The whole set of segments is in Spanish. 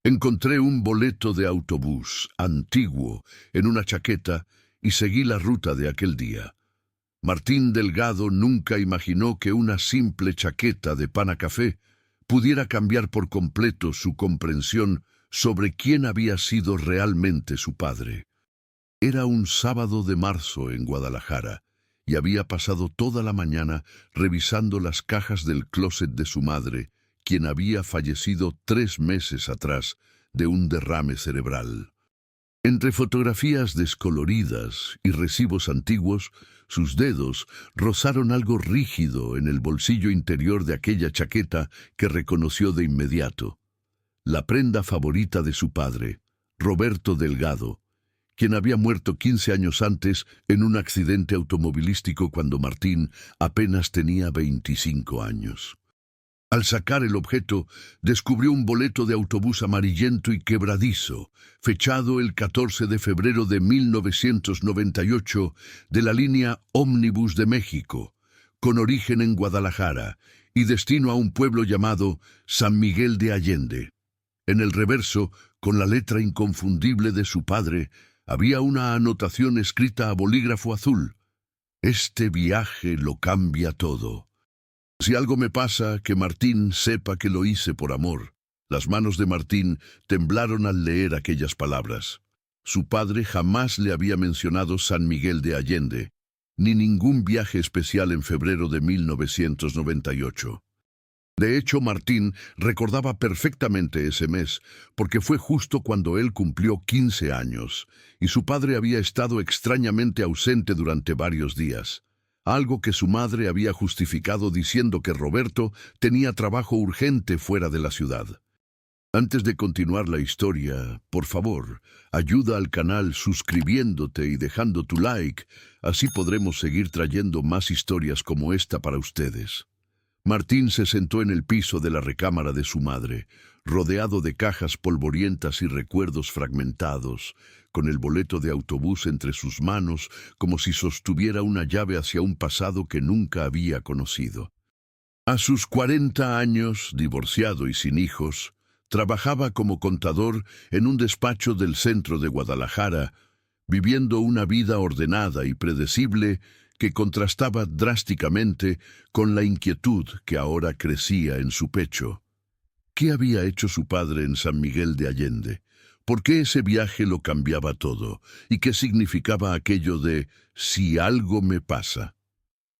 Encontré un boleto de autobús antiguo en una chaqueta y seguí la ruta de aquel día. Martín Delgado nunca imaginó que una simple chaqueta de pana café pudiera cambiar por completo su comprensión sobre quién había sido realmente su padre. Era un sábado de marzo en Guadalajara y había pasado toda la mañana revisando las cajas del closet de su madre, quien había fallecido 3 meses atrás de un derrame cerebral. Entre fotografías descoloridas y recibos antiguos, sus dedos rozaron algo rígido en el bolsillo interior de aquella chaqueta que reconoció de inmediato. La prenda favorita de su padre, Roberto Delgado, quien había muerto 15 años antes en un accidente automovilístico cuando Martín apenas tenía 25 años. Al sacar el objeto, descubrió un boleto de autobús amarillento y quebradizo, fechado el 14 de febrero de 1998, de la línea Ómnibus de México, con origen en Guadalajara y destino a un pueblo llamado San Miguel de Allende. En el reverso, con la letra inconfundible de su padre, había una anotación escrita a bolígrafo azul: «Este viaje lo cambia todo. Si algo me pasa, que Martín sepa que lo hice por amor». Las manos de Martín temblaron al leer aquellas palabras. Su padre jamás le había mencionado San Miguel de Allende, ni ningún viaje especial en febrero de 1998. De hecho, Martín recordaba perfectamente ese mes, porque fue justo cuando él cumplió 15 años, y su padre había estado extrañamente ausente durante varios días. Algo que su madre había justificado diciendo que Roberto tenía trabajo urgente fuera de la ciudad. Antes de continuar la historia, por favor, ayuda al canal suscribiéndote y dejando tu like, así podremos seguir trayendo más historias como esta para ustedes. Martín se sentó en el piso de la recámara de su madre, rodeado de cajas polvorientas y recuerdos fragmentados, con el boleto de autobús entre sus manos, como si sostuviera una llave hacia un pasado que nunca había conocido. A sus 40 años, divorciado y sin hijos, trabajaba como contador en un despacho del centro de Guadalajara, viviendo una vida ordenada y predecible que contrastaba drásticamente con la inquietud que ahora crecía en su pecho. ¿Qué había hecho su padre en San Miguel de Allende? ¿Por qué ese viaje lo cambiaba todo? ¿Y qué significaba aquello de «si algo me pasa»?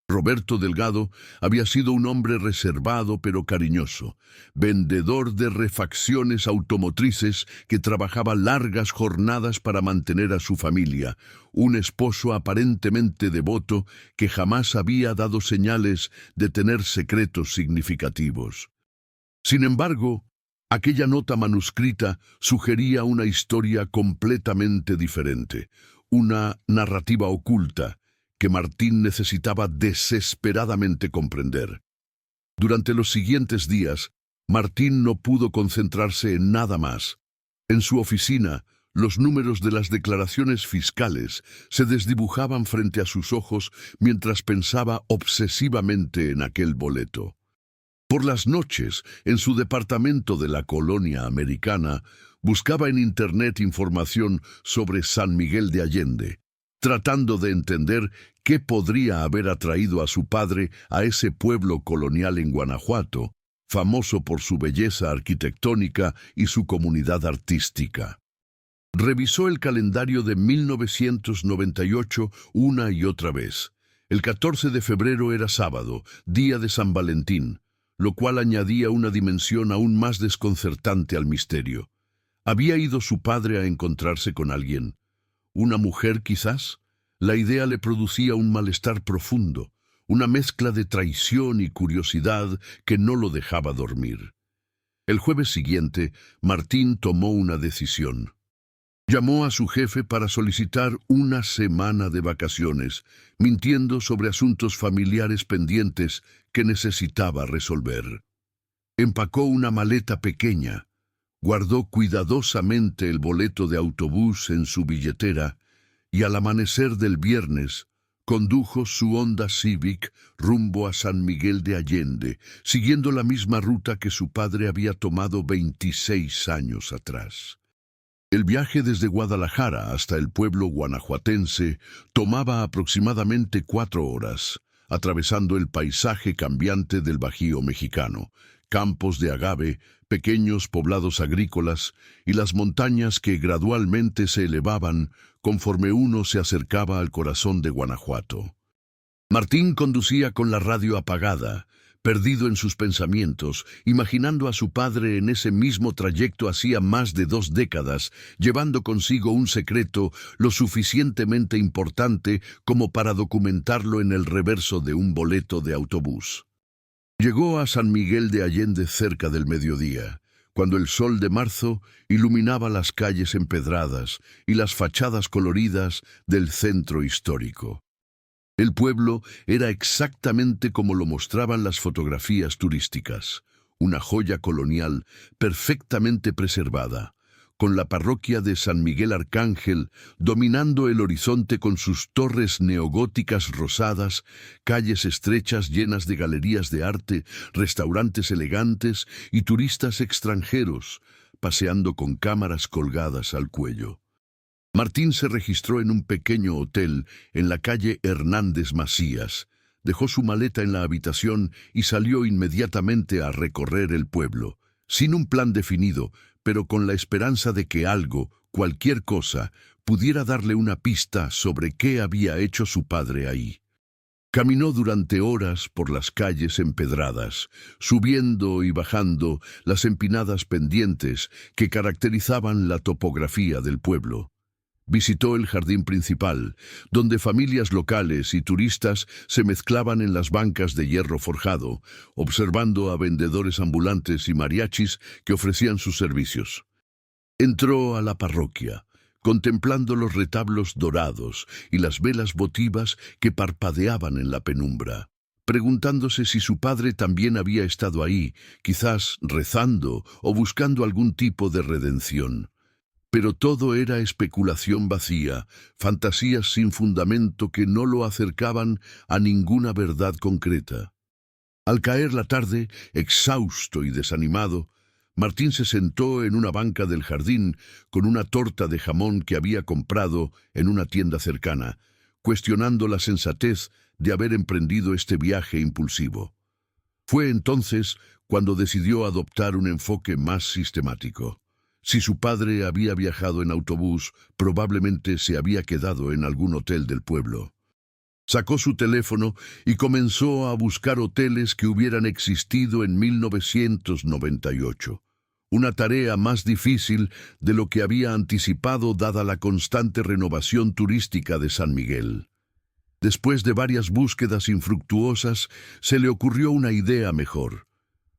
Roberto Delgado había sido un hombre reservado pero cariñoso, vendedor de refacciones automotrices que trabajaba largas jornadas para mantener a su familia, un esposo aparentemente devoto que jamás había dado señales de tener secretos significativos. Sin embargo, aquella nota manuscrita sugería una historia completamente diferente, una narrativa oculta, que Martín necesitaba desesperadamente comprender. Durante los siguientes días, Martín no pudo concentrarse en nada más. En su oficina, los números de las declaraciones fiscales se desdibujaban frente a sus ojos mientras pensaba obsesivamente en aquel boleto. Por las noches, en su departamento de la colonia americana, buscaba en Internet información sobre San Miguel de Allende, tratando de entender qué podría haber atraído a su padre a ese pueblo colonial en Guanajuato, famoso por su belleza arquitectónica y su comunidad artística. Revisó el calendario de 1998 una y otra vez. El 14 de febrero era sábado, día de San Valentín, lo cual añadía una dimensión aún más desconcertante al misterio. ¿Había ido su padre a encontrarse con alguien? ¿Una mujer, quizás? La idea le producía un malestar profundo, una mezcla de traición y curiosidad que no lo dejaba dormir. El jueves siguiente, Martín tomó una decisión. Llamó a su jefe para solicitar una semana de vacaciones, mintiendo sobre asuntos familiares pendientes que necesitaba resolver. Empacó una maleta pequeña, guardó cuidadosamente el boleto de autobús en su billetera y al amanecer del viernes Condujo su Honda Civic rumbo a San Miguel de Allende, siguiendo la misma ruta que su padre había tomado 26 años atrás. El viaje desde Guadalajara hasta el pueblo guanajuatense tomaba aproximadamente 4 horas, atravesando el paisaje cambiante del Bajío mexicano, campos de agave, pequeños poblados agrícolas y las montañas que gradualmente se elevaban conforme uno se acercaba al corazón de Guanajuato. Martín conducía con la radio apagada, perdido en sus pensamientos, imaginando a su padre en ese mismo trayecto hacía más de 2 décadas, llevando consigo un secreto lo suficientemente importante como para documentarlo en el reverso de un boleto de autobús. Llegó a San Miguel de Allende cerca del mediodía, cuando el sol de marzo iluminaba las calles empedradas y las fachadas coloridas del centro histórico. El pueblo era exactamente como lo mostraban las fotografías turísticas, una joya colonial perfectamente preservada, con la parroquia de San Miguel Arcángel dominando el horizonte con sus torres neogóticas rosadas, calles estrechas llenas de galerías de arte, restaurantes elegantes y turistas extranjeros, paseando con cámaras colgadas al cuello. Martín se registró en un pequeño hotel en la calle Hernández Macías, dejó su maleta en la habitación y salió inmediatamente a recorrer el pueblo, sin un plan definido, pero con la esperanza de que algo, cualquier cosa, pudiera darle una pista sobre qué había hecho su padre ahí. Caminó durante horas por las calles empedradas, subiendo y bajando las empinadas pendientes que caracterizaban la topografía del pueblo. Visitó el jardín principal, donde familias locales y turistas se mezclaban en las bancas de hierro forjado, observando a vendedores ambulantes y mariachis que ofrecían sus servicios. Entró a la parroquia, contemplando los retablos dorados y las velas votivas que parpadeaban en la penumbra, preguntándose si su padre también había estado ahí, quizás rezando o buscando algún tipo de redención. Pero todo era especulación vacía, fantasías sin fundamento que no lo acercaban a ninguna verdad concreta. Al caer la tarde, exhausto y desanimado, Martín se sentó en una banca del jardín con una torta de jamón que había comprado en una tienda cercana, cuestionando la sensatez de haber emprendido este viaje impulsivo. Fue entonces cuando decidió adoptar un enfoque más sistemático. Si su padre había viajado en autobús, probablemente se había quedado en algún hotel del pueblo. Sacó su teléfono y comenzó a buscar hoteles que hubieran existido en 1998. Una tarea más difícil de lo que había anticipado dada la constante renovación turística de San Miguel. Después de varias búsquedas infructuosas, se le ocurrió una idea mejor: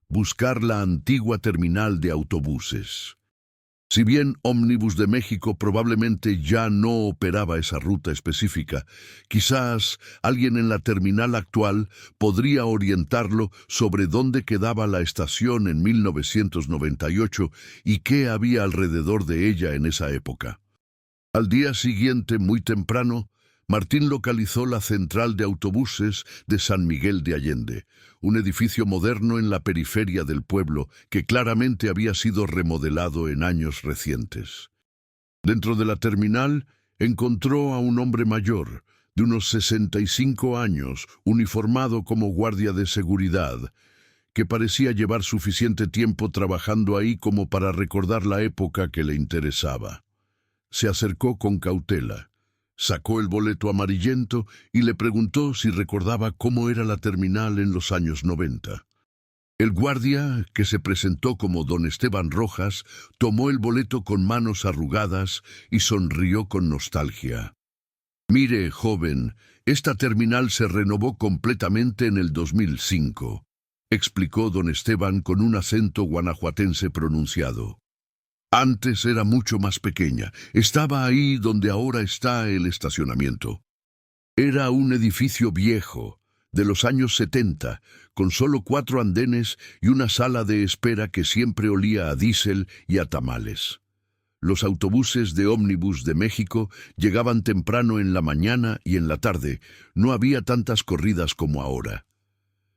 buscar la antigua terminal de autobuses. Si bien Ómnibus de México probablemente ya no operaba esa ruta específica, quizás alguien en la terminal actual podría orientarlo sobre dónde quedaba la estación en 1998 y qué había alrededor de ella en esa época. Al día siguiente, muy temprano, Martín localizó la central de autobuses de San Miguel de Allende, un edificio moderno en la periferia del pueblo que claramente había sido remodelado en años recientes. Dentro de la terminal encontró a un hombre mayor, de unos 65 años, uniformado como guardia de seguridad, que parecía llevar suficiente tiempo trabajando ahí como para recordar la época que le interesaba. Se acercó con cautela. Sacó el boleto amarillento y le preguntó si recordaba cómo era la terminal en los años 90. El guardia, que se presentó como don Esteban Rojas, tomó el boleto con manos arrugadas y sonrió con nostalgia. «Mire, joven, esta terminal se renovó completamente en el 2005», explicó don Esteban con un acento guanajuatense pronunciado. Antes era mucho más pequeña. Estaba ahí donde ahora está el estacionamiento. Era un edificio viejo, de los años 70, con solo 4 andenes y una sala de espera que siempre olía a diésel y a tamales. Los autobuses de ómnibus de México llegaban temprano en la mañana y en la tarde. No había tantas corridas como ahora.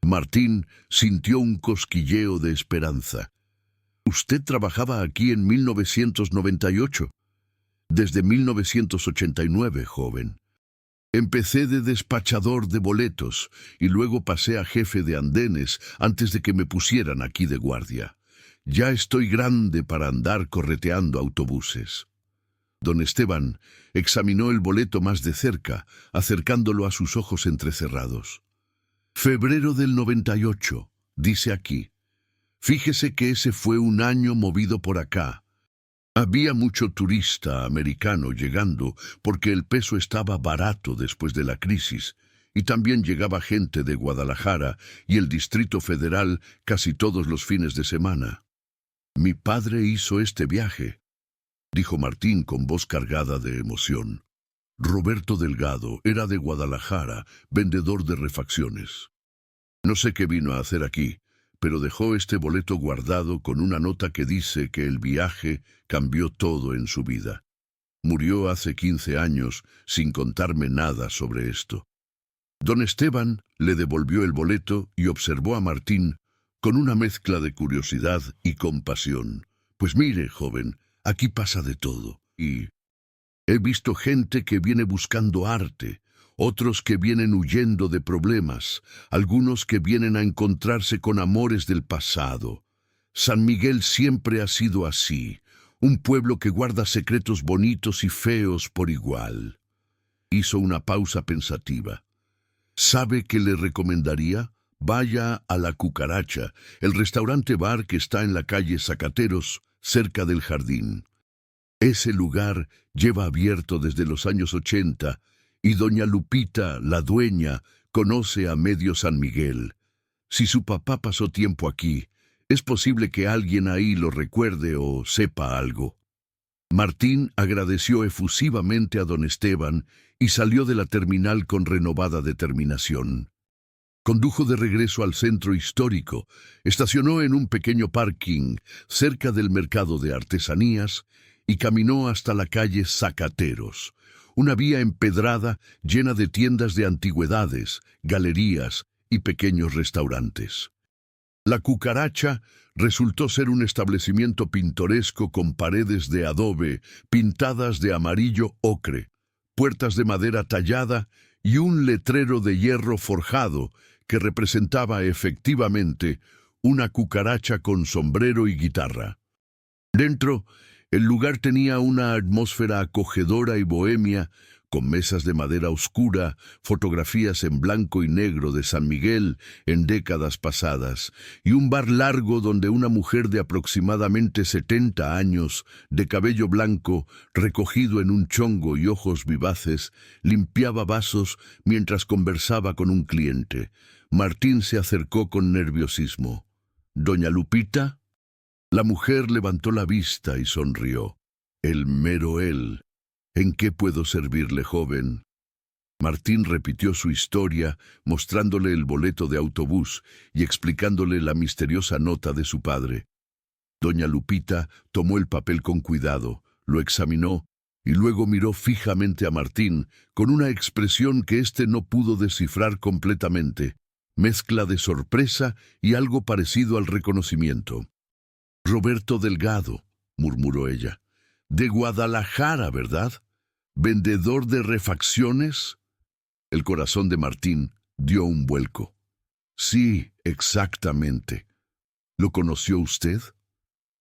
Martín sintió un cosquilleo de esperanza. «Usted trabajaba aquí en 1998. Desde 1989, joven. Empecé de despachador de boletos y luego pasé a jefe de andenes antes de que me pusieran aquí de guardia. Ya estoy grande para andar correteando autobuses». Don Esteban examinó el boleto más de cerca, acercándolo a sus ojos entrecerrados. «Febrero del 98, dice aquí. Fíjese que ese fue un año movido por acá. Había mucho turista americano llegando porque el peso estaba barato después de la crisis, y también llegaba gente de Guadalajara y el Distrito Federal casi todos los fines de semana. Mi padre hizo este viaje», dijo Martín con voz cargada de emoción. Roberto Delgado era de Guadalajara, vendedor de refacciones. No sé qué vino a hacer aquí, pero dejó este boleto guardado con una nota que dice que el viaje cambió todo en su vida. Murió hace 15 años sin contarme nada sobre esto. Don Esteban le devolvió el boleto y observó a Martín con una mezcla de curiosidad y compasión. «Pues mire, joven, aquí pasa de todo, y he visto gente que viene buscando arte, otros que vienen huyendo de problemas, algunos que vienen a encontrarse con amores del pasado. San Miguel siempre ha sido así, un pueblo que guarda secretos bonitos y feos por igual». Hizo una pausa pensativa. «¿Sabe qué le recomendaría? Vaya a La Cucaracha, el restaurante bar que está en la calle Zacateros, cerca del jardín. Ese lugar lleva abierto desde los años 80 y doña Lupita, la dueña, conoce a medio San Miguel. Si su papá pasó tiempo aquí, es posible que alguien ahí lo recuerde o sepa algo». Martín agradeció efusivamente a don Esteban y salió de la terminal con renovada determinación. Condujo de regreso al centro histórico, estacionó en un pequeño parking cerca del mercado de artesanías y caminó hasta la calle Zacateros, una vía empedrada llena de tiendas de antigüedades, galerías y pequeños restaurantes. La Cucaracha resultó ser un establecimiento pintoresco con paredes de adobe pintadas de amarillo ocre, puertas de madera tallada y un letrero de hierro forjado que representaba efectivamente una cucaracha con sombrero y guitarra. Dentro, el lugar tenía una atmósfera acogedora y bohemia, con mesas de madera oscura, fotografías en blanco y negro de San Miguel en décadas pasadas, y un bar largo donde una mujer de aproximadamente 70 años, de cabello blanco, recogido en un chongo y ojos vivaces, limpiaba vasos mientras conversaba con un cliente. Martín se acercó con nerviosismo. «¿Doña Lupita?» La mujer levantó la vista y sonrió. «El mero él. ¿En qué puedo servirle, joven?» Martín repitió su historia, mostrándole el boleto de autobús y explicándole la misteriosa nota de su padre. Doña Lupita tomó el papel con cuidado, lo examinó y luego miró fijamente a Martín con una expresión que éste no pudo descifrar completamente, mezcla de sorpresa y algo parecido al reconocimiento. «Roberto Delgado», murmuró ella. «De Guadalajara, ¿verdad? ¿Vendedor de refacciones?» El corazón de Martín dio un vuelco. «Sí, exactamente. ¿Lo conoció usted?»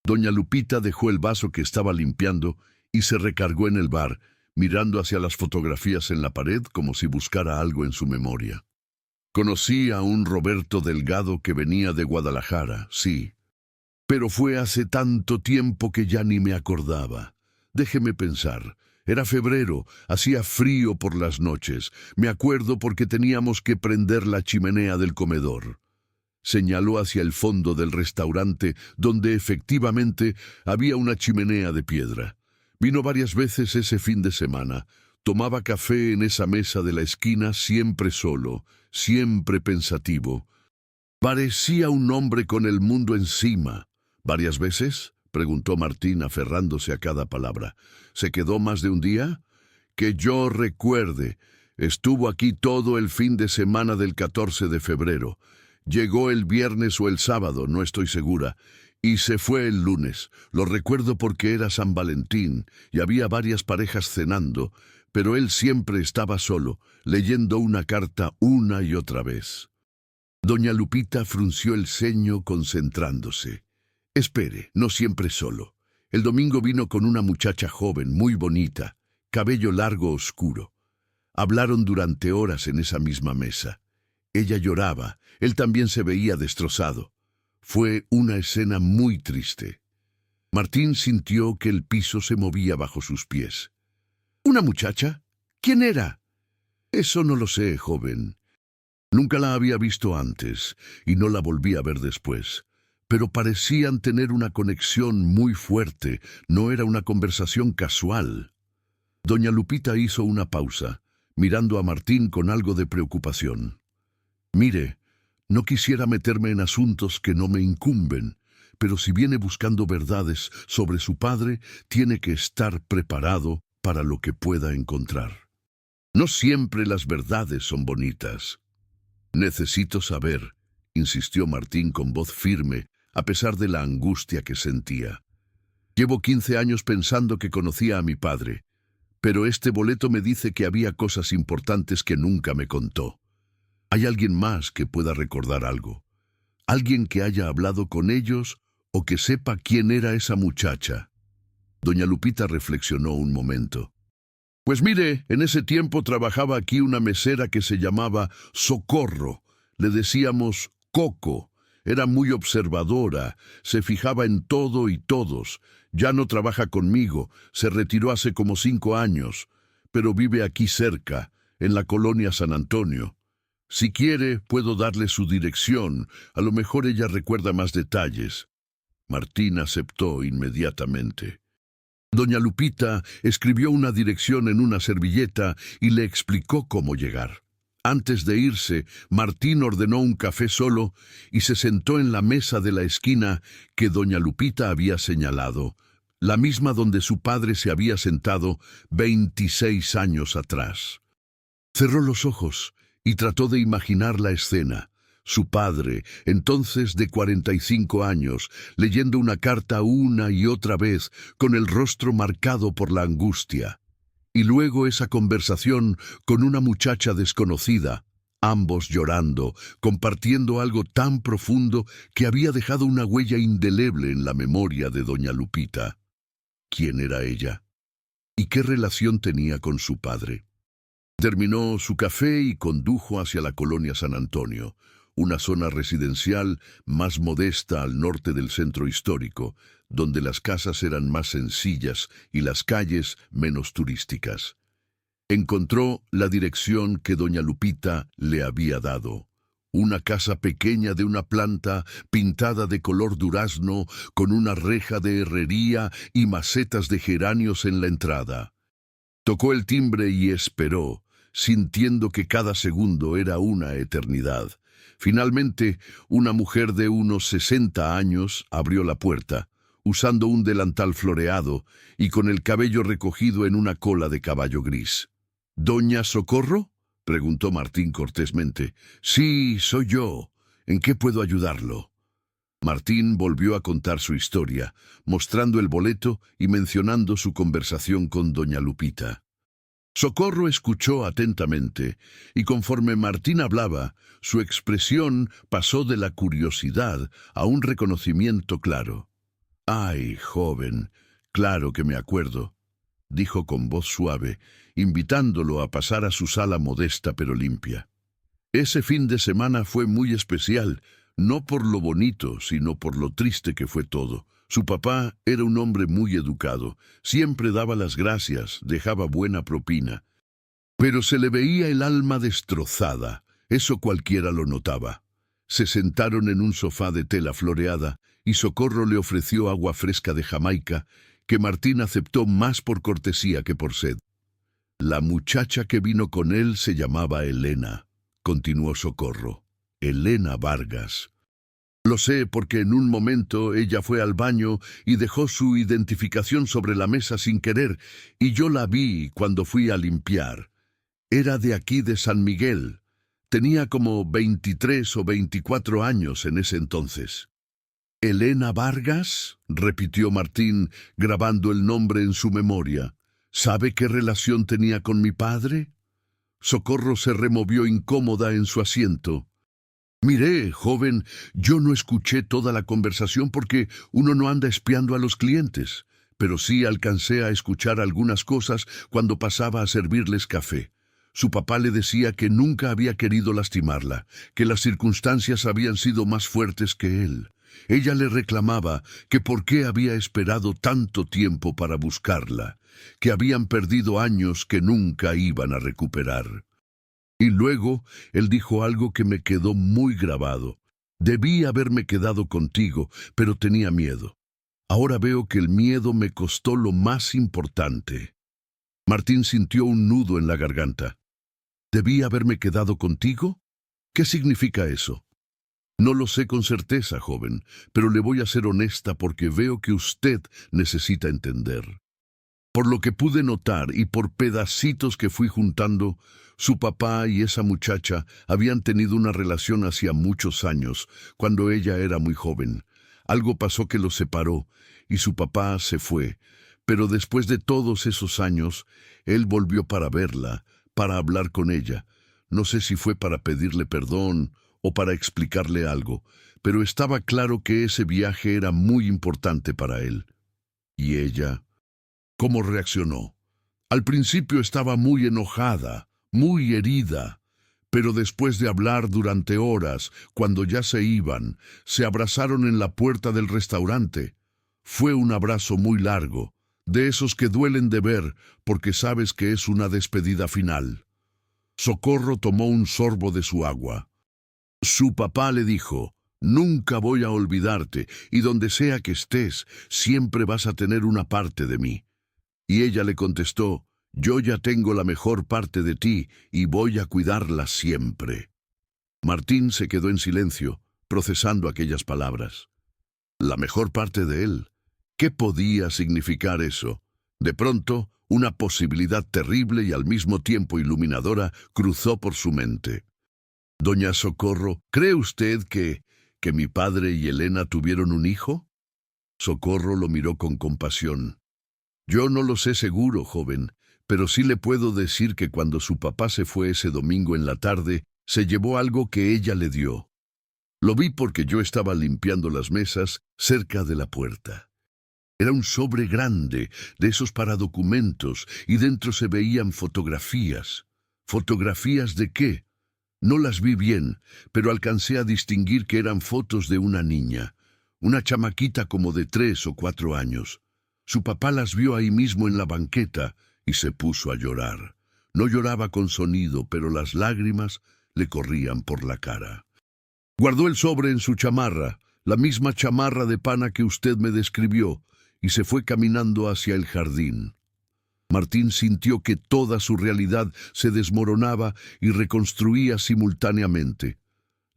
Doña Lupita dejó el vaso que estaba limpiando y se recargó en el bar, mirando hacia las fotografías en la pared como si buscara algo en su memoria. «Conocí a un Roberto Delgado que venía de Guadalajara, sí. Pero fue hace tanto tiempo que ya ni me acordaba. Déjeme pensar. Era febrero, hacía frío por las noches. Me acuerdo porque teníamos que prender la chimenea del comedor». Señaló hacia el fondo del restaurante, donde efectivamente había una chimenea de piedra. Vino varias veces ese fin de semana. Tomaba café en esa mesa de la esquina, siempre solo, siempre pensativo. Parecía un hombre con el mundo encima. Varias veces preguntó Martín aferrándose a cada palabra. ¿Se quedó más de un día? Que yo recuerde. Estuvo aquí todo el fin de semana del 14 de febrero. Llegó el viernes o el sábado, no estoy segura, y se fue el lunes. Lo recuerdo porque era San Valentín y había varias parejas cenando, pero él siempre estaba solo, leyendo una carta una y otra vez. Doña Lupita frunció el ceño concentrándose. Espere, no siempre solo. El domingo vino con una muchacha joven, muy bonita, cabello largo oscuro. Hablaron durante horas en esa misma mesa. Ella lloraba, él también se veía destrozado. Fue una escena muy triste. Martín sintió que el piso se movía bajo sus pies. ¿Una muchacha? ¿Quién era? Eso no lo sé, joven. Nunca la había visto antes y no la volví a ver después. Pero parecían tener una conexión muy fuerte, no era una conversación casual. Doña Lupita hizo una pausa, mirando a Martín con algo de preocupación. Mire, no quisiera meterme en asuntos que no me incumben, pero si viene buscando verdades sobre su padre, tiene que estar preparado para lo que pueda encontrar. No siempre las verdades son bonitas. Necesito saber, insistió Martín con voz firme, a pesar de la angustia que sentía. Llevo 15 años pensando que conocía a mi padre, pero este boleto me dice que había cosas importantes que nunca me contó. ¿Hay alguien más que pueda recordar algo? ¿Alguien que haya hablado con ellos o que sepa quién era esa muchacha? Doña Lupita reflexionó un momento. Pues mire, en ese tiempo trabajaba aquí una mesera que se llamaba Socorro. Le decíamos Coco. Era muy observadora, se fijaba en todo y todos. Ya no trabaja conmigo, se retiró hace como 5 años, pero vive aquí cerca, en la colonia San Antonio. Si quiere, puedo darle su dirección, a lo mejor ella recuerda más detalles. Martín aceptó inmediatamente. Doña Lupita escribió una dirección en una servilleta y le explicó cómo llegar. Antes de irse, Martín ordenó un café solo y se sentó en la mesa de la esquina que doña Lupita había señalado, la misma donde su padre se había sentado 26 años atrás. Cerró los ojos y trató de imaginar la escena. Su padre, entonces de 45 años, leyendo una carta una y otra vez, con el rostro marcado por la angustia. Y luego esa conversación con una muchacha desconocida, ambos llorando, compartiendo algo tan profundo que había dejado una huella indeleble en la memoria de doña Lupita. ¿Quién era ella? ¿Y qué relación tenía con su padre? Terminó su café y condujo hacia la colonia San Antonio, una zona residencial más modesta al norte del centro histórico, donde las casas eran más sencillas y las calles menos turísticas. Encontró la dirección que doña Lupita le había dado. Una casa pequeña de una planta pintada de color durazno, con una reja de herrería y macetas de geranios en la entrada. Tocó el timbre y esperó, sintiendo que cada segundo era una eternidad. Finalmente, una mujer de unos 60 años abrió la puerta, usando un delantal floreado y con el cabello recogido en una cola de caballo gris. ¿Doña Socorro?, preguntó Martín cortésmente. Sí, soy yo. ¿En qué puedo ayudarlo? Martín volvió a contar su historia, mostrando el boleto y mencionando su conversación con doña Lupita. Socorro escuchó atentamente, y conforme Martín hablaba, su expresión pasó de la curiosidad a un reconocimiento claro. «Ay, joven, claro que me acuerdo», dijo con voz suave, invitándolo a pasar a su sala modesta pero limpia. Ese fin de semana fue muy especial, no por lo bonito, sino por lo triste que fue todo. Su papá era un hombre muy educado, siempre daba las gracias, dejaba buena propina. Pero se le veía el alma destrozada, eso cualquiera lo notaba. Se sentaron en un sofá de tela floreada y Socorro le ofreció agua fresca de Jamaica, que Martín aceptó más por cortesía que por sed. La muchacha que vino con él se llamaba Elena, continuó Socorro. Elena Vargas. Lo sé porque en un momento ella fue al baño y dejó su identificación sobre la mesa sin querer, y yo la vi cuando fui a limpiar. Era de aquí de San Miguel. Tenía como 23 o 24 años en ese entonces. «¿Elena Vargas?», repitió Martín, grabando el nombre en su memoria. «¿Sabe qué relación tenía con mi padre?». Socorro se removió incómoda en su asiento. «Mire, joven, yo no escuché toda la conversación porque uno no anda espiando a los clientes, pero sí alcancé a escuchar algunas cosas cuando pasaba a servirles café. Su papá le decía que nunca había querido lastimarla, que las circunstancias habían sido más fuertes que él. Ella le reclamaba que por qué había esperado tanto tiempo para buscarla, que habían perdido años que nunca iban a recuperar. Y luego él dijo algo que me quedó muy grabado. «Debí haberme quedado contigo, pero tenía miedo. Ahora veo que el miedo me costó lo más importante». Martín sintió un nudo en la garganta. «¿Debí haberme quedado contigo? ¿Qué significa eso?». «No lo sé con certeza, joven, pero le voy a ser honesta porque veo que usted necesita entender. Por lo que pude notar y por pedacitos que fui juntando, su papá y esa muchacha habían tenido una relación hacía muchos años, cuando ella era muy joven. Algo pasó que los separó y su papá se fue, pero después de todos esos años, él volvió para verla, para hablar con ella. No sé si fue para pedirle perdón o para explicarle algo, pero estaba claro que ese viaje era muy importante para él. ¿Y ella? ¿Cómo reaccionó? Al principio estaba muy enojada, muy herida, pero después de hablar durante horas, cuando ya se iban, se abrazaron en la puerta del restaurante. Fue un abrazo muy largo, de esos que duelen de ver porque sabes que es una despedida final. Socorro tomó un sorbo de su agua. Su papá le dijo: «Nunca voy a olvidarte, y donde sea que estés, siempre vas a tener una parte de mí». Y ella le contestó: «Yo ya tengo la mejor parte de ti y voy a cuidarla siempre». Martín se quedó en silencio, procesando aquellas palabras. La mejor parte de él. ¿Qué podía significar eso? De pronto, una posibilidad terrible y al mismo tiempo iluminadora cruzó por su mente. «Doña Socorro, ¿cree usted que mi padre y Elena tuvieron un hijo?». Socorro lo miró con compasión. «Yo no lo sé seguro, joven, pero sí le puedo decir que cuando su papá se fue ese domingo en la tarde, se llevó algo que ella le dio. Lo vi porque yo estaba limpiando las mesas cerca de la puerta. Era un sobre grande, de esos para documentos, y dentro se veían fotografías». «¿Fotografías de qué?». No las vi bien, pero alcancé a distinguir que eran fotos de una niña, una chamaquita como de 3 o 4 años. Su papá las vio ahí mismo en la banqueta y se puso a llorar. No lloraba con sonido, pero las lágrimas le corrían por la cara. Guardó el sobre en su chamarra, la misma chamarra de pana que usted me describió, y se fue caminando hacia el jardín. Martín sintió que toda su realidad se desmoronaba y reconstruía simultáneamente.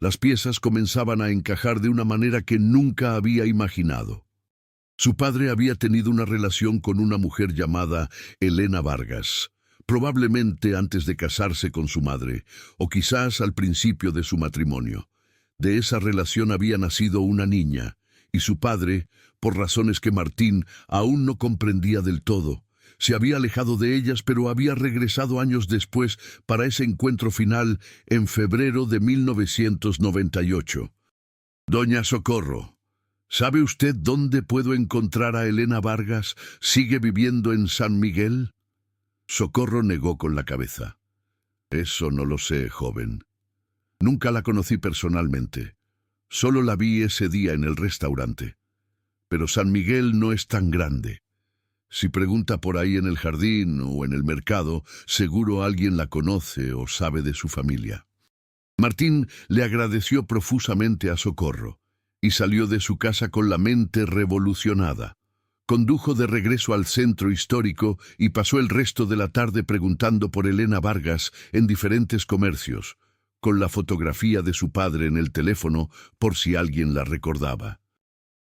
Las piezas comenzaban a encajar de una manera que nunca había imaginado. Su padre había tenido una relación con una mujer llamada Elena Vargas, probablemente antes de casarse con su madre, o quizás al principio de su matrimonio. De esa relación había nacido una niña, y su padre, por razones que Martín aún no comprendía del todo, se había alejado de ellas, pero había regresado años después para ese encuentro final en febrero de 1998. «Doña Socorro, ¿sabe usted dónde puedo encontrar a Elena Vargas? ¿Sigue viviendo en San Miguel?». Socorro negó con la cabeza. «Eso no lo sé, joven. Nunca la conocí personalmente. Solo la vi ese día en el restaurante. Pero San Miguel no es tan grande. Si pregunta por ahí en el jardín o en el mercado, seguro alguien la conoce o sabe de su familia». Martín le agradeció profusamente a Socorro y salió de su casa con la mente revolucionada. Condujo de regreso al centro histórico y pasó el resto de la tarde preguntando por Elena Vargas en diferentes comercios. con la fotografía de su padre en el teléfono por si alguien la recordaba.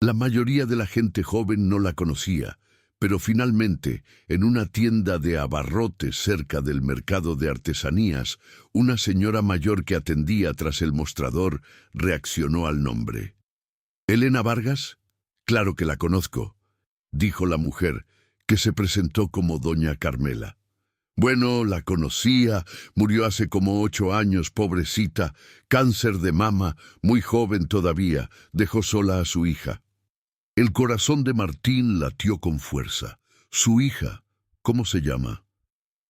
La mayoría de la gente joven no la conocía, pero finalmente, en una tienda de abarrotes cerca del mercado de artesanías, una señora mayor que atendía tras el mostrador reaccionó al nombre. ¿Elena Vargas? Claro que la conozco, dijo la mujer, que se presentó como doña Carmela. Bueno, la conocía, murió hace como 8 años, pobrecita, cáncer de mama, muy joven todavía, dejó sola a su hija. El corazón de Martín latió con fuerza. Su hija, ¿cómo se llama?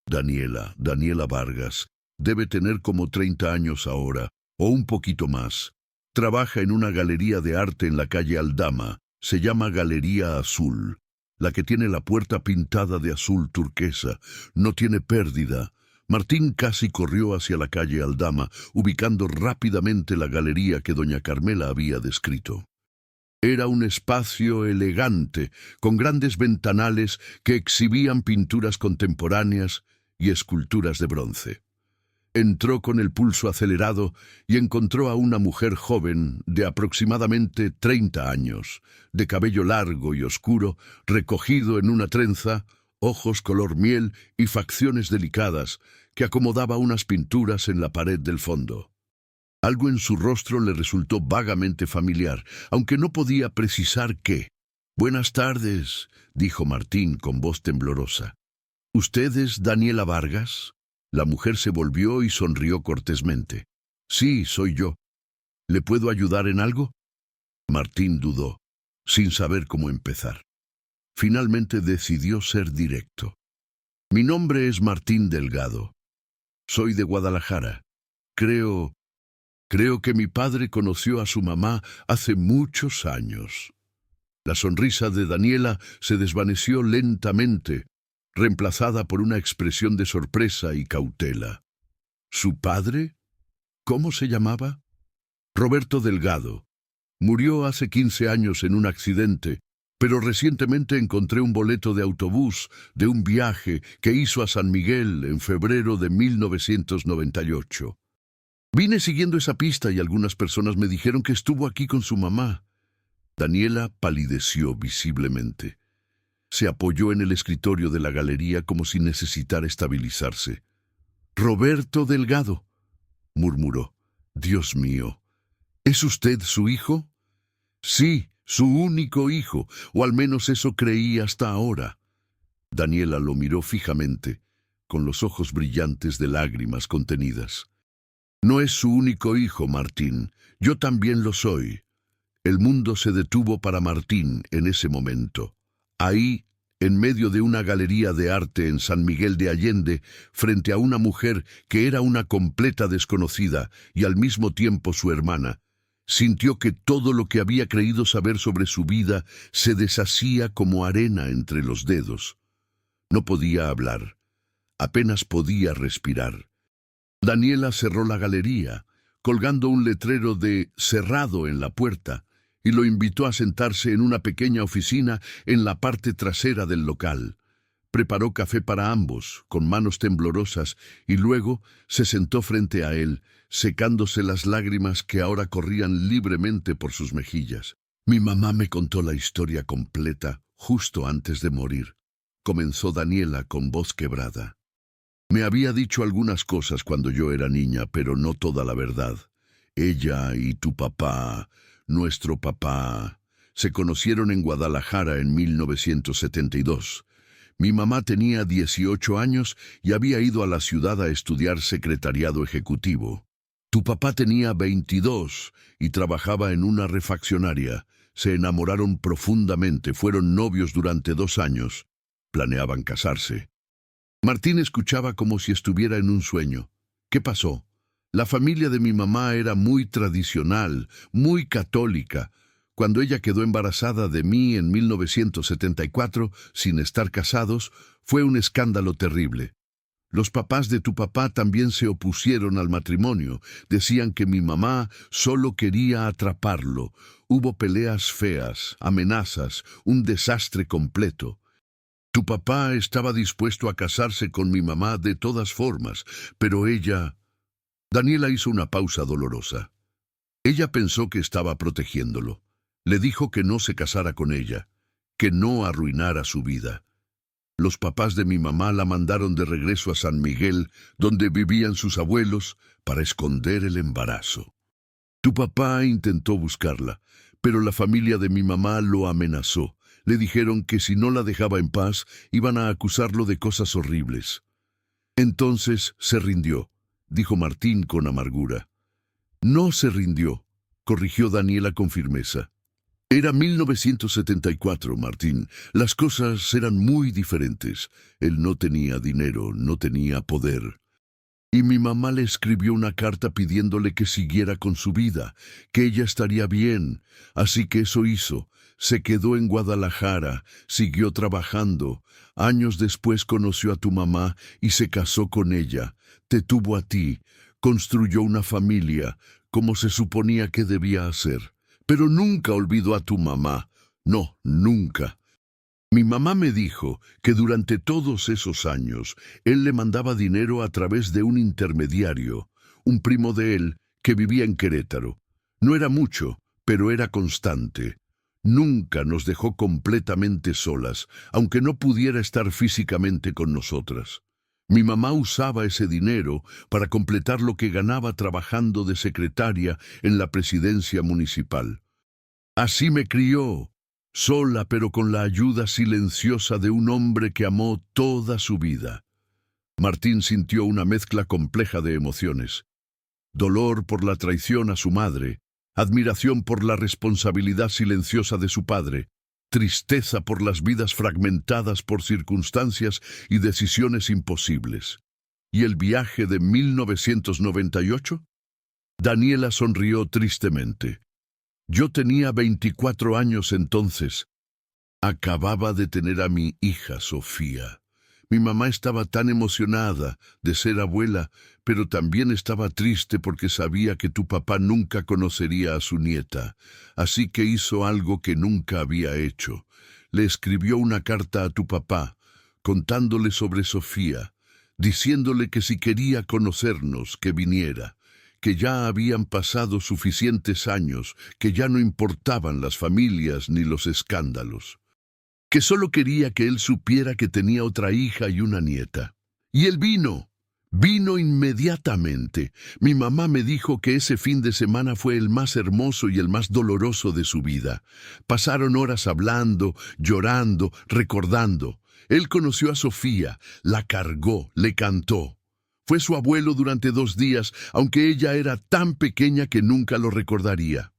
Daniela Vargas. Debe tener como 30 años ahora, o un poquito más. Trabaja en una galería de arte en la calle Aldama, se llama Galería Azul. La que tiene la puerta pintada de azul turquesa, no tiene pérdida. Martín casi corrió hacia la calle Aldama, ubicando rápidamente la galería que doña Carmela había descrito. Era un espacio elegante, con grandes ventanales que exhibían pinturas contemporáneas y esculturas de bronce. Entró con el pulso acelerado y encontró a una mujer joven de aproximadamente 30 años, de cabello largo y oscuro, recogido en una trenza, ojos color miel y facciones delicadas, que acomodaba unas pinturas en la pared del fondo. Algo en su rostro le resultó vagamente familiar, aunque no podía precisar qué. «Buenas tardes», dijo Martín con voz temblorosa. «¿Usted es Daniela Vargas?» La mujer se volvió y sonrió cortésmente. «Sí, soy yo. ¿Le puedo ayudar en algo?» Martín dudó, sin saber cómo empezar. Finalmente decidió ser directo. «Mi nombre es Martín Delgado. Soy de Guadalajara. Creo que mi padre conoció a su mamá hace muchos años». La sonrisa de Daniela se desvaneció lentamente, reemplazada por una expresión de sorpresa y cautela. ¿Su padre? ¿Cómo se llamaba? Roberto Delgado. Murió hace 15 años en un accidente, pero recientemente encontré un boleto de autobús de un viaje que hizo a San Miguel en febrero de 1998. Vine siguiendo esa pista y algunas personas me dijeron que estuvo aquí con su mamá. Daniela palideció visiblemente. Se apoyó en el escritorio de la galería como si necesitara estabilizarse. «Roberto Delgado», murmuró. «Dios mío, ¿es usted su hijo?» «Sí, su único hijo, o al menos eso creí hasta ahora». Daniela lo miró fijamente, con los ojos brillantes de lágrimas contenidas. «No es su único hijo, Martín. Yo también lo soy». El mundo se detuvo para Martín en ese momento. Ahí, en medio de una galería de arte en San Miguel de Allende, frente a una mujer que era una completa desconocida y al mismo tiempo su hermana, sintió que todo lo que había creído saber sobre su vida se deshacía como arena entre los dedos. No podía hablar, apenas podía respirar. Daniela cerró la galería, colgando un letrero de «cerrado» en la puerta, y lo invitó a sentarse en una pequeña oficina en la parte trasera del local. Preparó café para ambos, con manos temblorosas, y luego se sentó frente a él, secándose las lágrimas que ahora corrían libremente por sus mejillas. «Mi mamá me contó la historia completa justo antes de morir», comenzó Daniela con voz quebrada. «Me había dicho algunas cosas cuando yo era niña, pero no toda la verdad. Ella y tu papá, nuestro papá, se conocieron en Guadalajara en 1972. Mi mamá tenía 18 años y había ido a la ciudad a estudiar secretariado ejecutivo. Tu papá tenía 22 y trabajaba en una refaccionaria. Se enamoraron profundamente, fueron novios durante 2 años. Planeaban casarse». Martín escuchaba como si estuviera en un sueño. ¿Qué pasó? La familia de mi mamá era muy tradicional, muy católica. Cuando ella quedó embarazada de mí en 1974, sin estar casados, fue un escándalo terrible. Los papás de tu papá también se opusieron al matrimonio. Decían que mi mamá solo quería atraparlo. Hubo peleas feas, amenazas, un desastre completo. Tu papá estaba dispuesto a casarse con mi mamá de todas formas, pero ella Daniela hizo una pausa dolorosa. Ella pensó que estaba protegiéndolo. Le dijo que no se casara con ella, que no arruinara su vida. Los papás de mi mamá la mandaron de regreso a San Miguel, donde vivían sus abuelos, para esconder el embarazo. Tu papá intentó buscarla, pero la familia de mi mamá lo amenazó. Le dijeron que si no la dejaba en paz, iban a acusarlo de cosas horribles. Entonces se rindió, dijo Martín con amargura. No se rindió, corrigió Daniela con firmeza. Era 1974, Martín. Las cosas eran muy diferentes. Él no tenía dinero, no tenía poder. Y mi mamá le escribió una carta pidiéndole que siguiera con su vida, que ella estaría bien. Así que eso hizo. Se quedó en Guadalajara, siguió trabajando. Años después conoció a tu mamá y se casó con ella. Te tuvo a ti, construyó una familia, como se suponía que debía hacer. Pero nunca olvidó a tu mamá. No, nunca. Mi mamá me dijo que durante todos esos años él le mandaba dinero a través de un intermediario, un primo de él que vivía en Querétaro. No era mucho, pero era constante. Nunca nos dejó completamente solas, aunque no pudiera estar físicamente con nosotras. Mi mamá usaba ese dinero para completar lo que ganaba trabajando de secretaria en la presidencia municipal. Así me crió, sola pero con la ayuda silenciosa de un hombre que amó toda su vida. Martín sintió una mezcla compleja de emociones. Dolor por la traición a su madre, admiración por la responsabilidad silenciosa de su padre, tristeza por las vidas fragmentadas por circunstancias y decisiones imposibles. ¿Y el viaje de 1998? Daniela sonrió tristemente. Yo tenía 24 años entonces. Acababa de tener a mi hija Sofía. Mi mamá estaba tan emocionada de ser abuela, pero también estaba triste porque sabía que tu papá nunca conocería a su nieta. Así que hizo algo que nunca había hecho. Le escribió una carta a tu papá, contándole sobre Sofía, diciéndole que si quería conocernos, que viniera, que ya habían pasado suficientes años, que ya no importaban las familias ni los escándalos, que solo quería que él supiera que tenía otra hija y una nieta. Y él vino inmediatamente. Mi mamá me dijo que ese fin de semana fue el más hermoso y el más doloroso de su vida. Pasaron horas hablando, llorando, recordando. Él conoció a Sofía, la cargó, le cantó. Fue su abuelo durante 2 días, aunque ella era tan pequeña que nunca lo recordaría.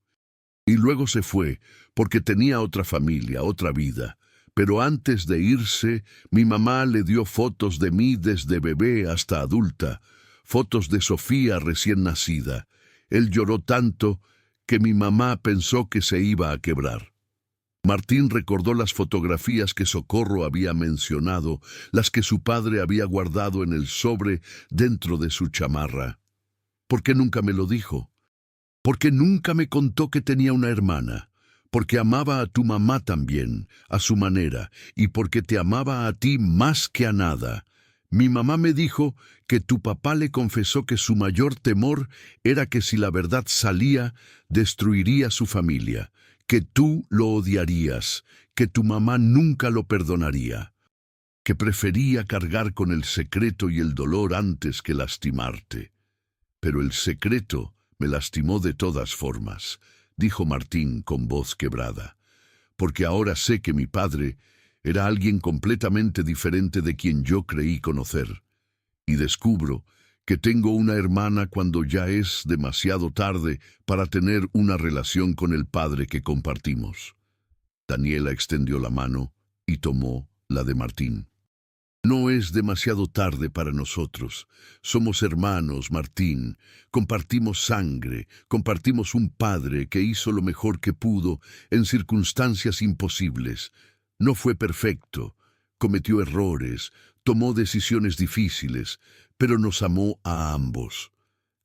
Y luego se fue, porque tenía otra familia, otra vida. Pero antes de irse, mi mamá le dio fotos de mí desde bebé hasta adulta, fotos de Sofía recién nacida. Él lloró tanto que mi mamá pensó que se iba a quebrar. Martín recordó las fotografías que Socorro había mencionado, las que su padre había guardado en el sobre dentro de su chamarra. ¿Por qué nunca me lo dijo? ¿Por qué nunca me contó que tenía una hermana? Porque amaba a tu mamá también, a su manera, y porque te amaba a ti más que a nada. Mi mamá me dijo que tu papá le confesó que su mayor temor era que si la verdad salía, destruiría su familia, que tú lo odiarías, que tu mamá nunca lo perdonaría, que prefería cargar con el secreto y el dolor antes que lastimarte. Pero el secreto me lastimó de todas formas, dijo Martín con voz quebrada, porque ahora sé que mi padre era alguien completamente diferente de quien yo creí conocer, y descubro que tengo una hermana cuando ya es demasiado tarde para tener una relación con el padre que compartimos. Daniela extendió la mano y tomó la de Martín. No es demasiado tarde para nosotros. Somos hermanos, Martín. Compartimos sangre, compartimos un padre que hizo lo mejor que pudo en circunstancias imposibles. No fue perfecto, cometió errores, tomó decisiones difíciles, pero nos amó a ambos.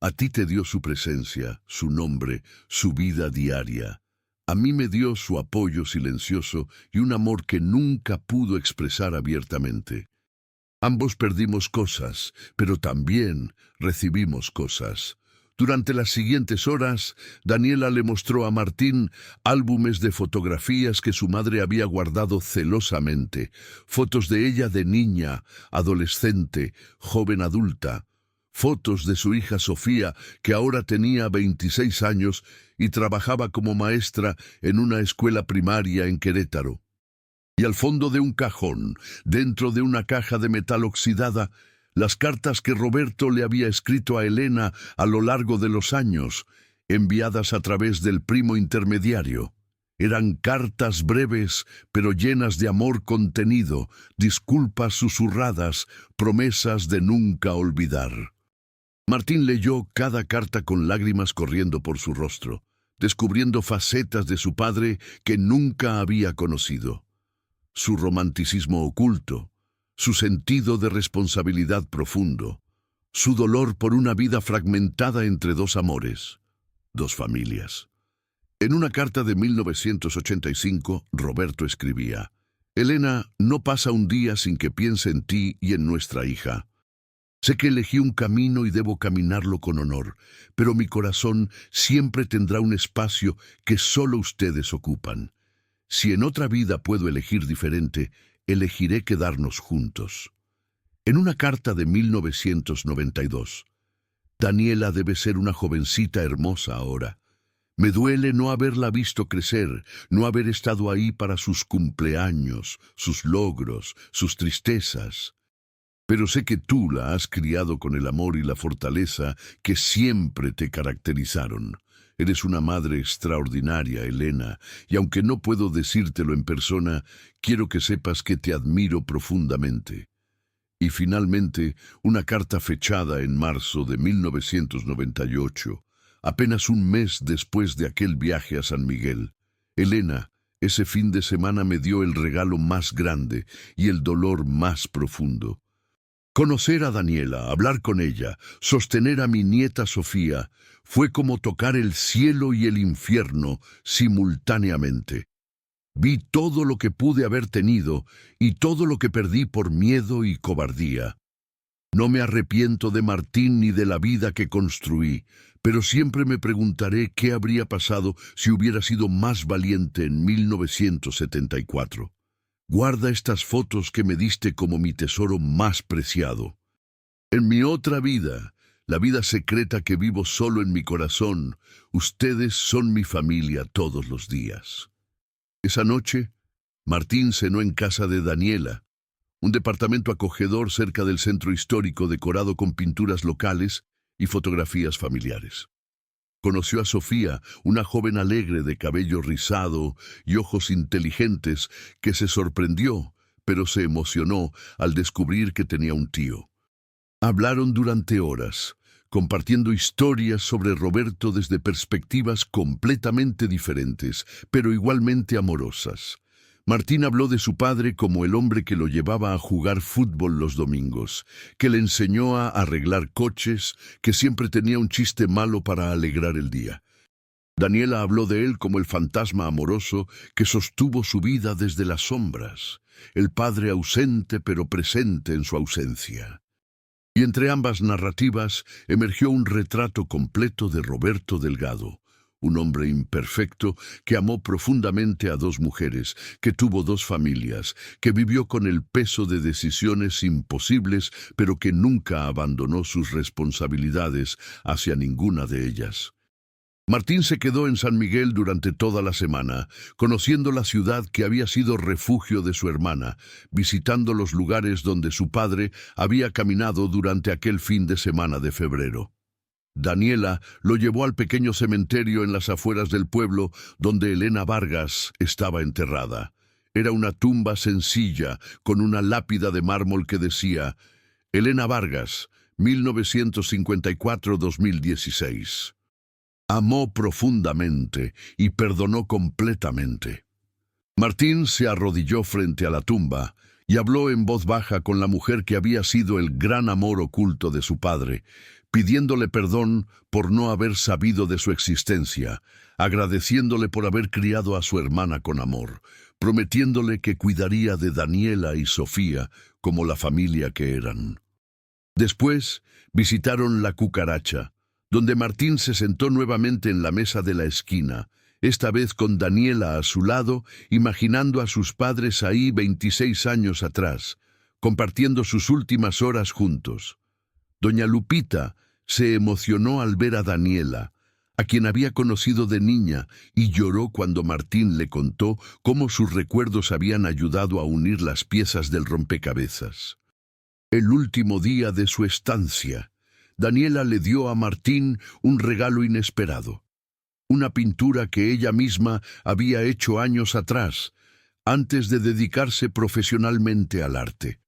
A ti te dio su presencia, su nombre, su vida diaria. A mí me dio su apoyo silencioso y un amor que nunca pudo expresar abiertamente. Ambos perdimos cosas, pero también recibimos cosas. Durante las siguientes horas, Daniela le mostró a Martín álbumes de fotografías que su madre había guardado celosamente, fotos de ella de niña, adolescente, joven adulta, fotos de su hija Sofía, que ahora tenía 26 años y trabajaba como maestra en una escuela primaria en Querétaro. Y al fondo de un cajón, dentro de una caja de metal oxidada, las cartas que Roberto le había escrito a Elena a lo largo de los años, enviadas a través del primo intermediario. Eran cartas breves, pero llenas de amor contenido, disculpas susurradas, promesas de nunca olvidar. Martín leyó cada carta con lágrimas corriendo por su rostro, descubriendo facetas de su padre que nunca había conocido. Su romanticismo oculto, su sentido de responsabilidad profundo, su dolor por una vida fragmentada entre dos amores, dos familias. En una carta de 1985, Roberto escribía: «Elena, no pasa un día sin que piense en ti y en nuestra hija. Sé que elegí un camino y debo caminarlo con honor, pero mi corazón siempre tendrá un espacio que solo ustedes ocupan. Si en otra vida puedo elegir diferente, elegiré quedarnos juntos». En una carta de 1992, «Daniela debe ser una jovencita hermosa ahora. Me duele no haberla visto crecer, no haber estado ahí para sus cumpleaños, sus logros, sus tristezas. Pero sé que tú la has criado con el amor y la fortaleza que siempre te caracterizaron. Eres una madre extraordinaria, Elena, y aunque no puedo decírtelo en persona, quiero que sepas que te admiro profundamente». Y finalmente, una carta fechada en marzo de 1998, apenas un mes después de aquel viaje a San Miguel. «Elena, ese fin de semana me dio el regalo más grande y el dolor más profundo. Conocer a Daniela, hablar con ella, sostener a mi nieta Sofía, fue como tocar el cielo y el infierno simultáneamente. Vi todo lo que pude haber tenido y todo lo que perdí por miedo y cobardía. No me arrepiento de Martín ni de la vida que construí, pero siempre me preguntaré qué habría pasado si hubiera sido más valiente en 1974. Guarda estas fotos que me diste como mi tesoro más preciado. En mi otra vida, la vida secreta que vivo solo en mi corazón, ustedes son mi familia todos los días». Esa noche, Martín cenó en casa de Daniela, un departamento acogedor cerca del centro histórico decorado con pinturas locales y fotografías familiares. Conoció a Sofía, una joven alegre de cabello rizado y ojos inteligentes que se sorprendió, pero se emocionó al descubrir que tenía un tío. Hablaron durante horas, compartiendo historias sobre Roberto desde perspectivas completamente diferentes, pero igualmente amorosas. Martín habló de su padre como el hombre que lo llevaba a jugar fútbol los domingos, que le enseñó a arreglar coches, que siempre tenía un chiste malo para alegrar el día. Daniela habló de él como el fantasma amoroso que sostuvo su vida desde las sombras, el padre ausente pero presente en su ausencia. Y entre ambas narrativas emergió un retrato completo de Roberto Delgado, un hombre imperfecto que amó profundamente a dos mujeres, que tuvo dos familias, que vivió con el peso de decisiones imposibles, pero que nunca abandonó sus responsabilidades hacia ninguna de ellas. Martín se quedó en San Miguel durante toda la semana, conociendo la ciudad que había sido refugio de su hermana, visitando los lugares donde su padre había caminado durante aquel fin de semana de febrero. Daniela lo llevó al pequeño cementerio en las afueras del pueblo donde Elena Vargas estaba enterrada. Era una tumba sencilla, con una lápida de mármol que decía: «Elena Vargas, 1954-2016». Amó profundamente y perdonó completamente. Martín se arrodilló frente a la tumba y habló en voz baja con la mujer que había sido el gran amor oculto de su padre, pidiéndole perdón por no haber sabido de su existencia, agradeciéndole por haber criado a su hermana con amor, prometiéndole que cuidaría de Daniela y Sofía como la familia que eran. Después visitaron la cucaracha, donde Martín se sentó nuevamente en la mesa de la esquina, esta vez con Daniela a su lado, imaginando a sus padres ahí 26 años atrás, compartiendo sus últimas horas juntos. Doña Lupita se emocionó al ver a Daniela, a quien había conocido de niña, y lloró cuando Martín le contó cómo sus recuerdos habían ayudado a unir las piezas del rompecabezas. El último día de su estancia, Daniela le dio a Martín un regalo inesperado. Una pintura que ella misma había hecho años atrás, antes de dedicarse profesionalmente al arte.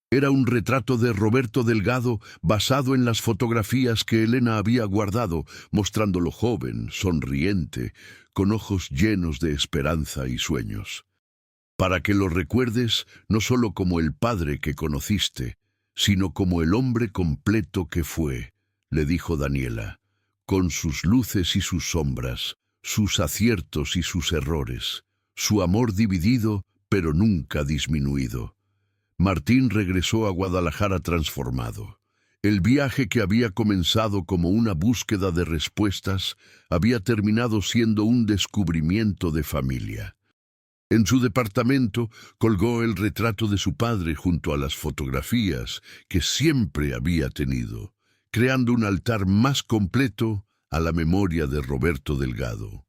Era un retrato de Roberto Delgado basado en las fotografías que Elena había guardado, mostrándolo joven, sonriente, con ojos llenos de esperanza y sueños. Para que lo recuerdes no solo como el padre que conociste, sino como el hombre completo que fue, le dijo Daniela, con sus luces y sus sombras, sus aciertos y sus errores, su amor dividido pero nunca disminuido. Martín regresó a Guadalajara transformado. El viaje que había comenzado como una búsqueda de respuestas había terminado siendo un descubrimiento de familia. En su departamento colgó el retrato de su padre junto a las fotografías que siempre había tenido, creando un altar más completo a la memoria de Roberto Delgado.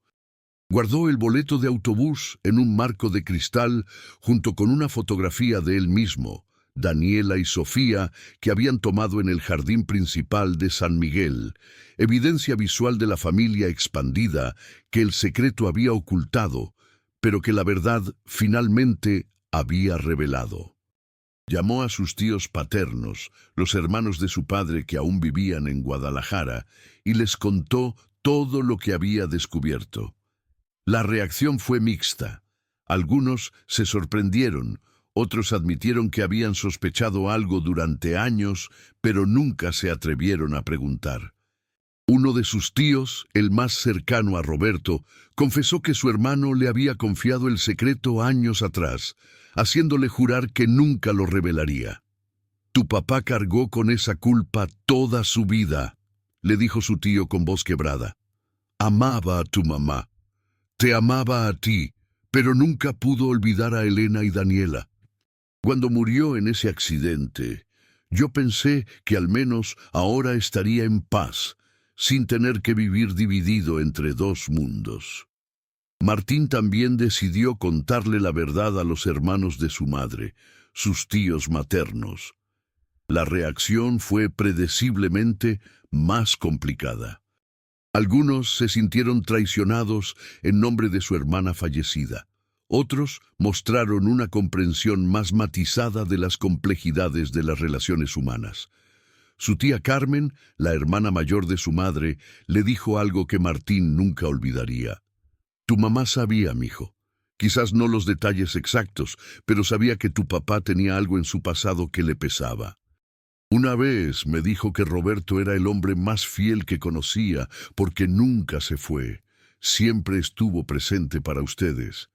Guardó el boleto de autobús en un marco de cristal junto con una fotografía de él mismo, Daniela y Sofía, que habían tomado en el jardín principal de San Miguel, evidencia visual de la familia expandida que el secreto había ocultado, pero que la verdad finalmente había revelado. Llamó a sus tíos paternos, los hermanos de su padre que aún vivían en Guadalajara, y les contó todo lo que había descubierto. La reacción fue mixta. Algunos se sorprendieron, otros admitieron que habían sospechado algo durante años, pero nunca se atrevieron a preguntar. Uno de sus tíos, el más cercano a Roberto, confesó que su hermano le había confiado el secreto años atrás, haciéndole jurar que nunca lo revelaría. «Tu papá cargó con esa culpa toda su vida», le dijo su tío con voz quebrada. «Amaba a tu mamá. Te amaba a ti, pero nunca pudo olvidar a Elena y Daniela. Cuando murió en ese accidente, yo pensé que al menos ahora estaría en paz, sin tener que vivir dividido entre dos mundos». Martín también decidió contarle la verdad a los hermanos de su madre, sus tíos maternos. La reacción fue predeciblemente más complicada. Algunos se sintieron traicionados en nombre de su hermana fallecida. Otros mostraron una comprensión más matizada de las complejidades de las relaciones humanas. Su tía Carmen, la hermana mayor de su madre, le dijo algo que Martín nunca olvidaría. «Tu mamá sabía, mijo. Quizás no los detalles exactos, pero sabía que tu papá tenía algo en su pasado que le pesaba. Una vez me dijo que Roberto era el hombre más fiel que conocía, porque nunca se fue, siempre estuvo presente para ustedes,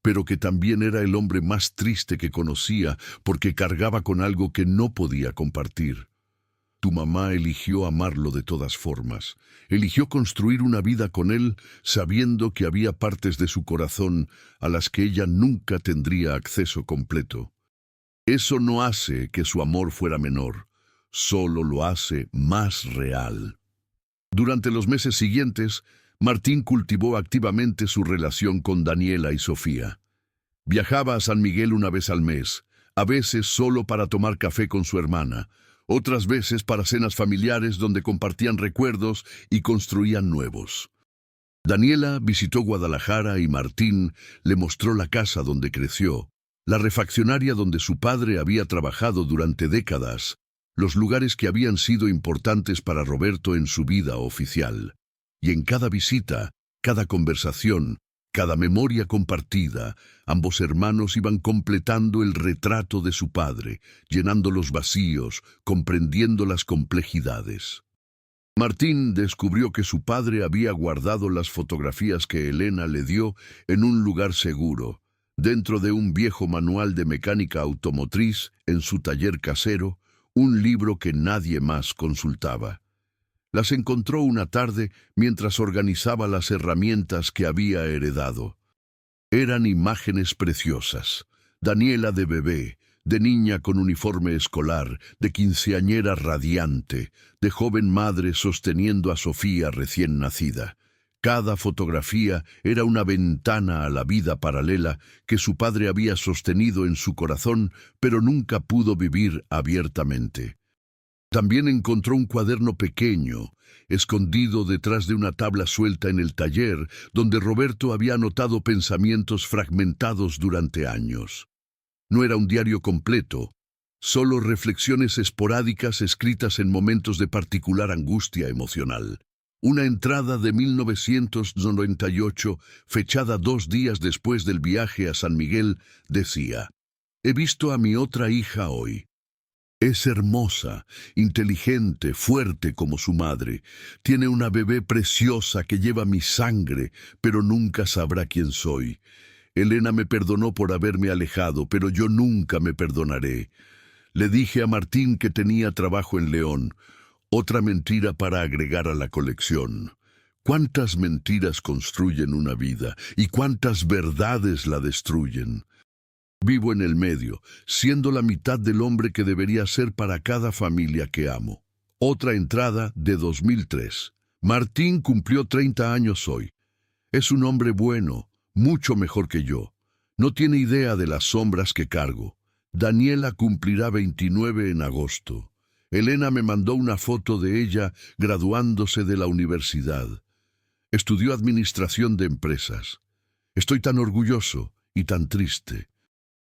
pero que también era el hombre más triste que conocía, porque cargaba con algo que no podía compartir. Tu mamá eligió amarlo de todas formas, eligió construir una vida con él, sabiendo que había partes de su corazón a las que ella nunca tendría acceso completo. Eso no hace que su amor fuera menor, solo lo hace más real». Durante los meses siguientes, Martín cultivó activamente su relación con Daniela y Sofía. Viajaba a San Miguel una vez al mes, a veces solo para tomar café con su hermana, otras veces para cenas familiares donde compartían recuerdos y construían nuevos. Daniela visitó Guadalajara y Martín le mostró la casa donde creció, la refaccionaria donde su padre había trabajado durante décadas, los lugares que habían sido importantes para Roberto en su vida oficial. Y en cada visita, cada conversación, cada memoria compartida, ambos hermanos iban completando el retrato de su padre, llenando los vacíos, comprendiendo las complejidades. Martín descubrió que su padre había guardado las fotografías que Elena le dio en un lugar seguro, Dentro de un viejo manual de mecánica automotriz, en su taller casero, un libro que nadie más consultaba. Las encontró una tarde mientras organizaba las herramientas que había heredado. Eran imágenes preciosas. Daniela de bebé, de niña con uniforme escolar, de quinceañera radiante, de joven madre sosteniendo a Sofía recién nacida. Cada fotografía era una ventana a la vida paralela que su padre había sostenido en su corazón, pero nunca pudo vivir abiertamente. También encontró un cuaderno pequeño, escondido detrás de una tabla suelta en el taller, donde Roberto había anotado pensamientos fragmentados durante años. No era un diario completo, solo reflexiones esporádicas escritas en momentos de particular angustia emocional. Una entrada de 1998, fechada 2 días después del viaje a San Miguel, decía: «He visto a mi otra hija hoy. Es hermosa, inteligente, fuerte como su madre. Tiene una bebé preciosa que lleva mi sangre, pero nunca sabrá quién soy. Elena me perdonó por haberme alejado, pero yo nunca me perdonaré. Le dije a Martín que tenía trabajo en León. Otra mentira para agregar a la colección. ¿Cuántas mentiras construyen una vida y cuántas verdades la destruyen? Vivo en el medio, siendo la mitad del hombre que debería ser para cada familia que amo». Otra entrada de 2003. Martín cumplió 30 años hoy. Es un hombre bueno, mucho mejor que yo. No tiene idea de las sombras que cargo. Daniela cumplirá 29 en agosto. Elena me mandó una foto de ella graduándose de la universidad. Estudió administración de empresas. Estoy tan orgulloso y tan triste.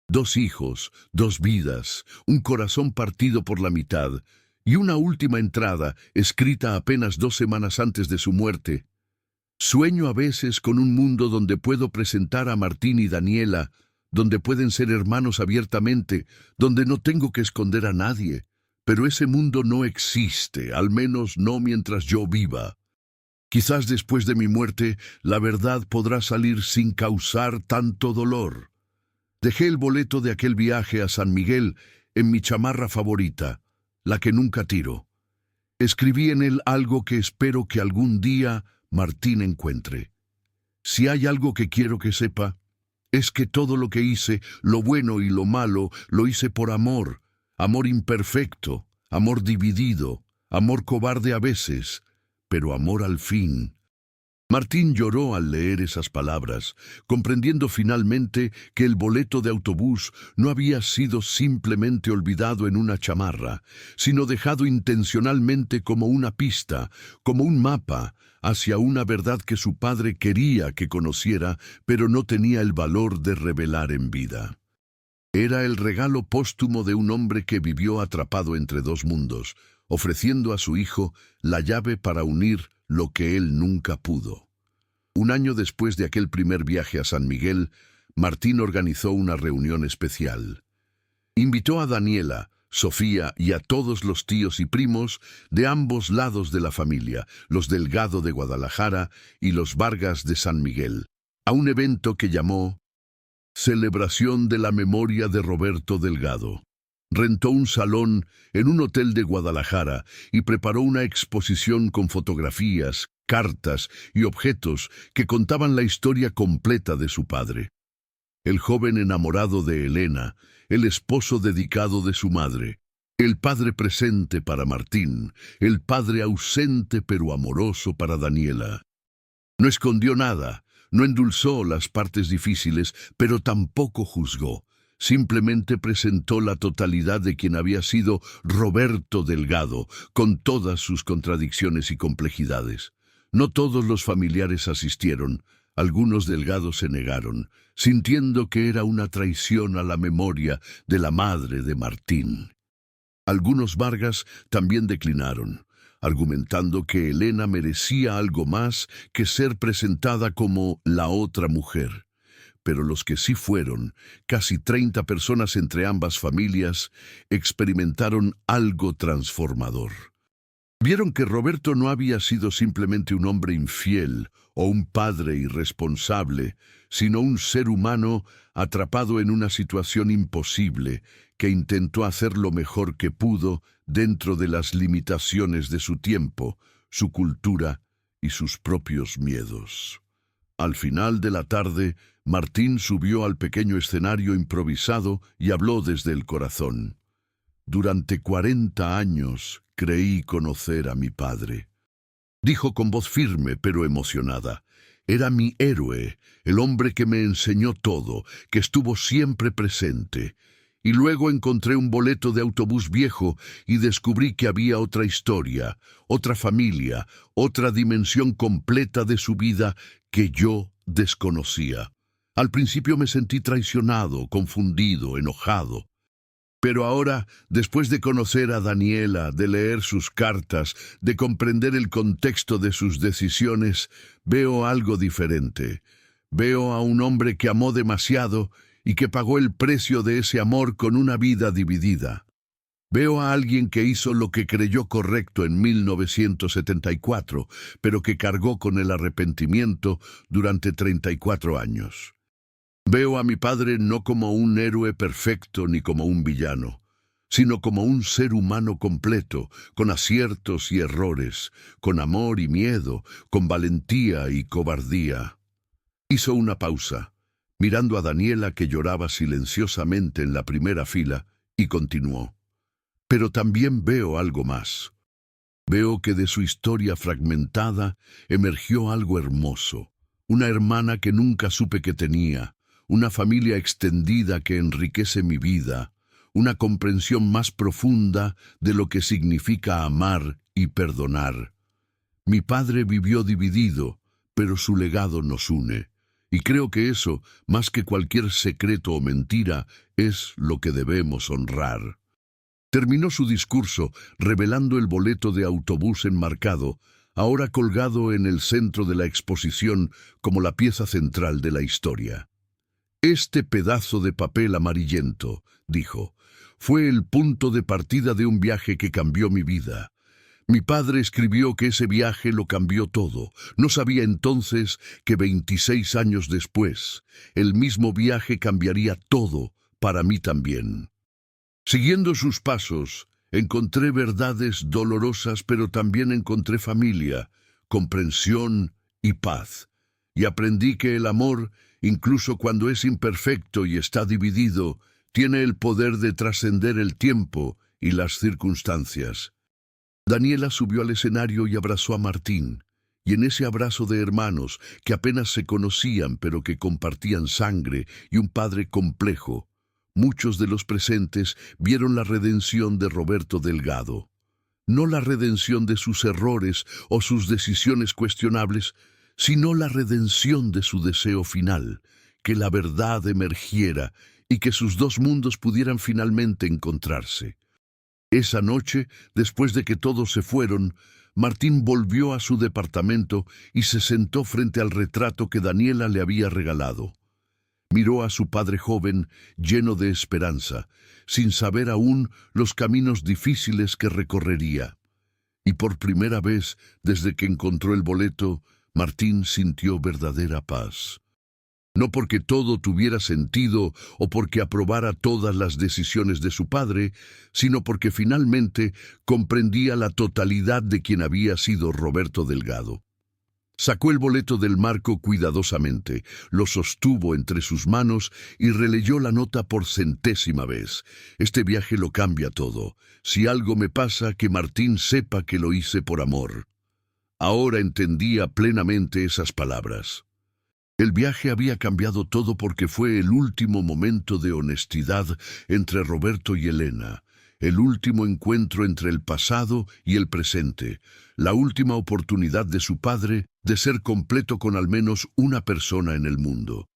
2 hijos, 2 vidas, un corazón partido por la mitad, y una última entrada, escrita apenas 2 semanas antes de su muerte. Sueño a veces con un mundo donde puedo presentar a Martín y Daniela, donde pueden ser hermanos abiertamente, donde no tengo que esconder a nadie. Pero ese mundo no existe, al menos no mientras yo viva. Quizás después de mi muerte, la verdad podrá salir sin causar tanto dolor. Dejé el boleto de aquel viaje a San Miguel en mi chamarra favorita, la que nunca tiro. Escribí en él algo que espero que algún día Martín encuentre. Si hay algo que quiero que sepa, es que todo lo que hice, lo bueno y lo malo, lo hice por amor. Amor imperfecto, amor dividido, amor cobarde a veces, pero amor al fin. Martín lloró al leer esas palabras, comprendiendo finalmente que el boleto de autobús no había sido simplemente olvidado en una chamarra, sino dejado intencionalmente como una pista, como un mapa, hacia una verdad que su padre quería que conociera, pero no tenía el valor de revelar en vida. Era el regalo póstumo de un hombre que vivió atrapado entre 2 mundos, ofreciendo a su hijo la llave para unir lo que él nunca pudo. Un año después de aquel primer viaje a San Miguel, Martín organizó una reunión especial. Invitó a Daniela, Sofía y a todos los tíos y primos de ambos lados de la familia, los Delgado de Guadalajara y los Vargas de San Miguel, a un evento que llamó Celebración de la Memoria de Roberto Delgado. Rentó un salón en un hotel de Guadalajara y preparó una exposición con fotografías, cartas y objetos que contaban la historia completa de su padre. El joven enamorado de Elena, el esposo dedicado de su madre, el padre presente para Martín, el padre ausente pero amoroso para Daniela. No escondió nada, no endulzó las partes difíciles, pero tampoco juzgó. Simplemente presentó la totalidad de quien había sido Roberto Delgado, con todas sus contradicciones y complejidades. No todos los familiares asistieron, algunos Delgados se negaron, sintiendo que era una traición a la memoria de la madre de Martín. Algunos Vargas también declinaron, argumentando que Elena merecía algo más que ser presentada como la otra mujer. Pero los que sí fueron, casi 30 personas entre ambas familias, experimentaron algo transformador. Vieron que Roberto no había sido simplemente un hombre infiel o un padre irresponsable, sino un ser humano atrapado en una situación imposible que intentó hacer lo mejor que pudo dentro de las limitaciones de su tiempo, su cultura y sus propios miedos. Al final de la tarde, Martín subió al pequeño escenario improvisado y habló desde el corazón. Durante 40 años creí conocer a mi padre. Dijo con voz firme pero emocionada. Era mi héroe, el hombre que me enseñó todo, que estuvo siempre presente. Y luego encontré un boleto de autobús viejo y descubrí que había otra historia, otra familia, otra dimensión completa de su vida que yo desconocía. Al principio me sentí traicionado, confundido, enojado. Pero ahora, después de conocer a Daniela, de leer sus cartas, de comprender el contexto de sus decisiones, veo algo diferente. Veo a un hombre que amó demasiado y que pagó el precio de ese amor con una vida dividida. Veo a alguien que hizo lo que creyó correcto en 1974, pero que cargó con el arrepentimiento durante 34 años. Veo a mi padre no como un héroe perfecto ni como un villano, sino como un ser humano completo, con aciertos y errores, con amor y miedo, con valentía y cobardía. Hizo una pausa, mirando a Daniela que lloraba silenciosamente en la primera fila, y continuó. Pero también veo algo más. Veo que de su historia fragmentada emergió algo hermoso, una hermana que nunca supe que tenía, una familia extendida que enriquece mi vida, una comprensión más profunda de lo que significa amar y perdonar. Mi padre vivió dividido, pero su legado nos une, y creo que eso, más que cualquier secreto o mentira, es lo que debemos honrar. Terminó su discurso revelando el boleto de autobús enmarcado, ahora colgado en el centro de la exposición como la pieza central de la historia. Este pedazo de papel amarillento, dijo, fue el punto de partida de un viaje que cambió mi vida. Mi padre escribió que ese viaje lo cambió todo. No sabía entonces que 26 años después, el mismo viaje cambiaría todo para mí también. Siguiendo sus pasos, encontré verdades dolorosas, pero también encontré familia, comprensión y paz. Y aprendí que el amor, incluso cuando es imperfecto y está dividido, tiene el poder de trascender el tiempo y las circunstancias. Daniela subió al escenario y abrazó a Martín, y en ese abrazo de hermanos que apenas se conocían pero que compartían sangre y un padre complejo, muchos de los presentes vieron la redención de Roberto Delgado. No la redención de sus errores o sus decisiones cuestionables, sino la redención de su deseo final, que la verdad emergiera y que sus dos mundos pudieran finalmente encontrarse. Esa noche, después de que todos se fueron, Martín volvió a su departamento y se sentó frente al retrato que Daniela le había regalado. Miró a su padre joven, lleno de esperanza, sin saber aún los caminos difíciles que recorrería. Y por primera vez, desde que encontró el boleto, Martín sintió verdadera paz. No porque todo tuviera sentido o porque aprobara todas las decisiones de su padre, sino porque finalmente comprendía la totalidad de quien había sido Roberto Delgado. Sacó el boleto del marco cuidadosamente, lo sostuvo entre sus manos y releyó la nota por 100ª vez. Este viaje lo cambia todo. Si algo me pasa, que Martín sepa que lo hice por amor. Ahora entendía plenamente esas palabras. El viaje había cambiado todo porque fue el último momento de honestidad entre Roberto y Elena, el último encuentro entre el pasado y el presente, la última oportunidad de su padre de ser completo con al menos una persona en el mundo.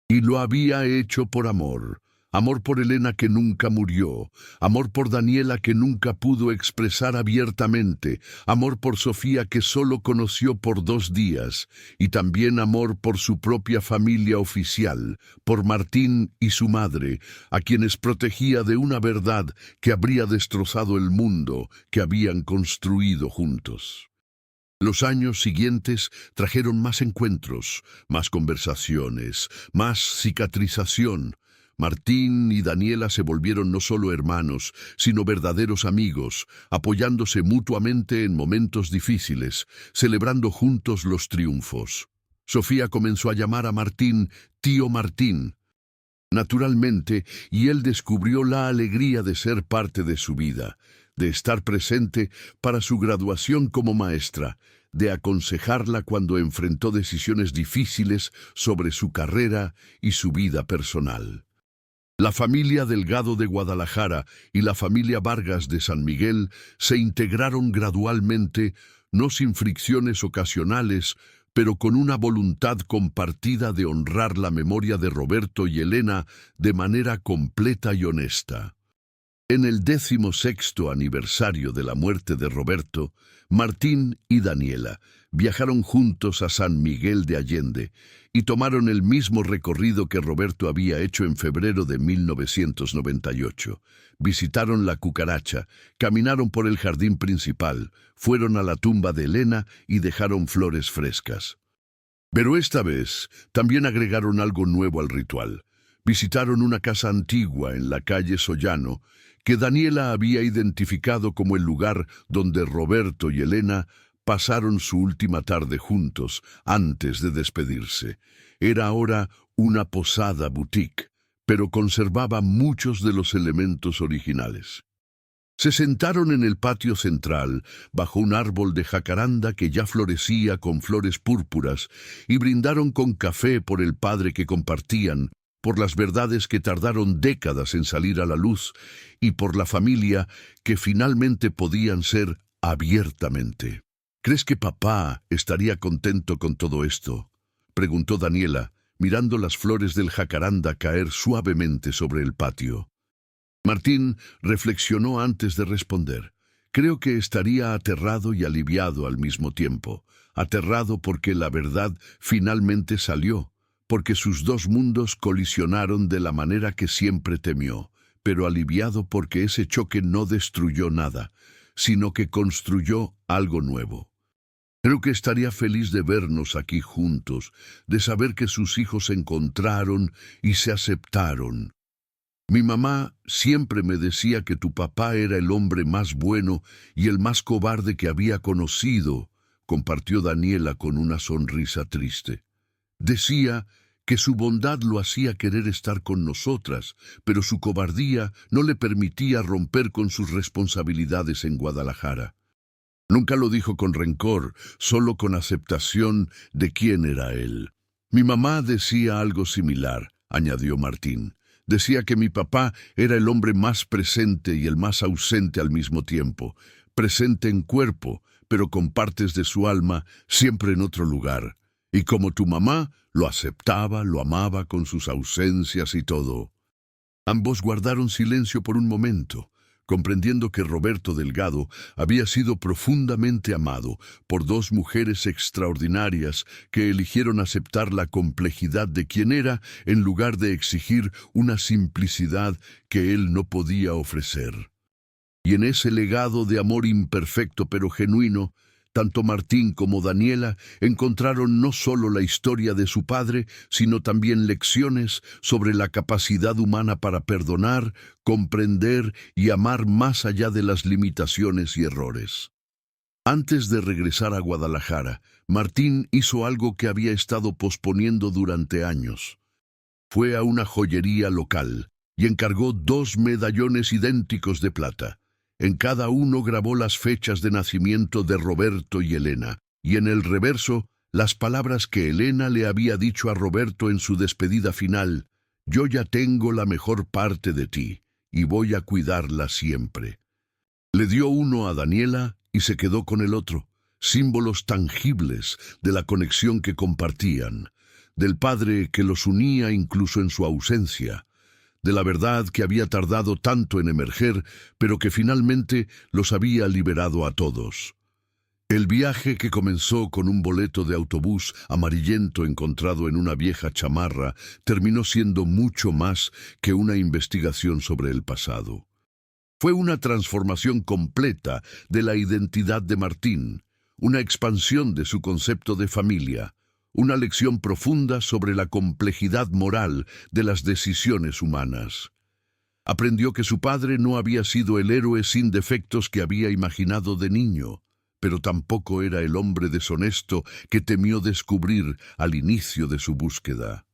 Y lo había hecho por amor, amor por Elena que nunca murió, amor por Daniela que nunca pudo expresar abiertamente, amor por Sofía que solo conoció por 2 días, y también amor por su propia familia oficial, por Martín y su madre, a quienes protegía de una verdad que habría destrozado el mundo que habían construido juntos. Los años siguientes trajeron más encuentros, más conversaciones, más cicatrización. Martín y Daniela se volvieron no solo hermanos, sino verdaderos amigos, apoyándose mutuamente en momentos difíciles, celebrando juntos los triunfos. Sofía comenzó a llamar a Martín tío Martín, naturalmente, y él descubrió la alegría de ser parte de su vida, de estar presente para su graduación como maestra, de aconsejarla cuando enfrentó decisiones difíciles sobre su carrera y su vida personal. La familia Delgado de Guadalajara y la familia Vargas de San Miguel se integraron gradualmente, no sin fricciones ocasionales, pero con una voluntad compartida de honrar la memoria de Roberto y Elena de manera completa y honesta. En el 16º aniversario de la muerte de Roberto, Martín y Daniela viajaron juntos a San Miguel de Allende y tomaron el mismo recorrido que Roberto había hecho en febrero de 1998. Visitaron la Cucaracha, caminaron por el jardín principal, fueron a la tumba de Elena y dejaron flores frescas. Pero esta vez también agregaron algo nuevo al ritual. Visitaron una casa antigua en la calle Sollano, que Daniela había identificado como el lugar donde Roberto y Elena pasaron su última tarde juntos antes de despedirse. Era ahora una posada boutique, pero conservaba muchos de los elementos originales. Se sentaron en el patio central, bajo un árbol de jacaranda que ya florecía con flores púrpuras, y brindaron con café por el padre que compartían, por las verdades que tardaron décadas en salir a la luz, y por la familia que finalmente podían ser abiertamente. ¿Crees que papá estaría contento con todo esto?, preguntó Daniela, mirando las flores del jacaranda caer suavemente sobre el patio. Martín reflexionó antes de responder. Creo que estaría aterrado y aliviado al mismo tiempo. Aterrado porque la verdad finalmente salió, porque sus 2 mundos colisionaron de la manera que siempre temió, pero aliviado porque ese choque no destruyó nada, sino que construyó algo nuevo. Creo que estaría feliz de vernos aquí juntos, de saber que sus hijos se encontraron y se aceptaron. Mi mamá siempre me decía que tu papá era el hombre más bueno y el más cobarde que había conocido, compartió Daniela con una sonrisa triste. Decía que su bondad lo hacía querer estar con nosotras, pero su cobardía no le permitía romper con sus responsabilidades en Guadalajara. Nunca lo dijo con rencor, solo con aceptación de quién era él. Mi mamá decía algo similar, añadió Martín. Decía que mi papá era el hombre más presente y el más ausente al mismo tiempo, presente en cuerpo, pero con partes de su alma siempre en otro lugar. Y como tu mamá, lo aceptaba, lo amaba con sus ausencias y todo. Ambos guardaron silencio por un momento, comprendiendo que Roberto Delgado había sido profundamente amado por 2 mujeres extraordinarias que eligieron aceptar la complejidad de quien era en lugar de exigir una simplicidad que él no podía ofrecer. Y en ese legado de amor imperfecto pero genuino, tanto Martín como Daniela encontraron no solo la historia de su padre, sino también lecciones sobre la capacidad humana para perdonar, comprender y amar más allá de las limitaciones y errores. Antes de regresar a Guadalajara, Martín hizo algo que había estado posponiendo durante años. Fue a una joyería local y encargó 2 medallones idénticos de plata. En cada uno grabó las fechas de nacimiento de Roberto y Elena, y en el reverso, las palabras que Elena le había dicho a Roberto en su despedida final: «Yo ya tengo la mejor parte de ti, y voy a cuidarla siempre». Le dio uno a Daniela y se quedó con el otro, símbolos tangibles de la conexión que compartían, del padre que los unía incluso en su ausencia, de la verdad que había tardado tanto en emerger, pero que finalmente los había liberado a todos. El viaje, que comenzó con un boleto de autobús amarillento encontrado en una vieja chamarra, terminó siendo mucho más que una investigación sobre el pasado. Fue una transformación completa de la identidad de Martín, una expansión de su concepto de familia, una lección profunda sobre la complejidad moral de las decisiones humanas. Aprendió que su padre no había sido el héroe sin defectos que había imaginado de niño, pero tampoco era el hombre deshonesto que temió descubrir al inicio de su búsqueda.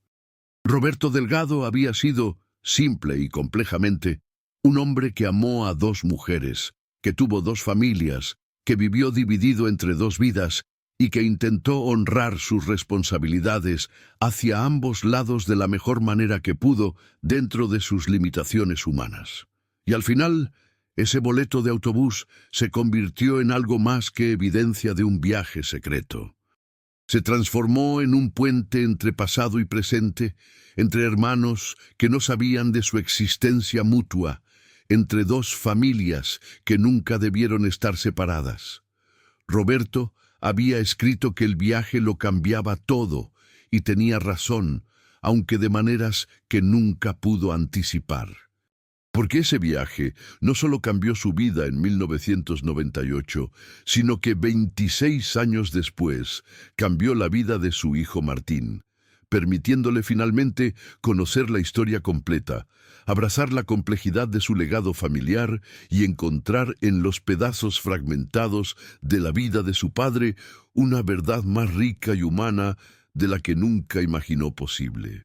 Roberto Delgado había sido, simple y complejamente, un hombre que amó a dos mujeres, que tuvo dos familias, que vivió dividido entre dos vidas y que intentó honrar sus responsabilidades hacia ambos lados de la mejor manera que pudo dentro de sus limitaciones humanas. Y al final, ese boleto de autobús se convirtió en algo más que evidencia de un viaje secreto. Se transformó en un puente entre pasado y presente, entre hermanos que no sabían de su existencia mutua, entre dos familias que nunca debieron estar separadas. Roberto había escrito que el viaje lo cambiaba todo, y tenía razón, aunque de maneras que nunca pudo anticipar. Porque ese viaje no solo cambió su vida en 1998, sino que 26 años después cambió la vida de su hijo Martín, permitiéndole finalmente conocer la historia completa, abrazar la complejidad de su legado familiar y encontrar en los pedazos fragmentados de la vida de su padre una verdad más rica y humana de la que nunca imaginó posible.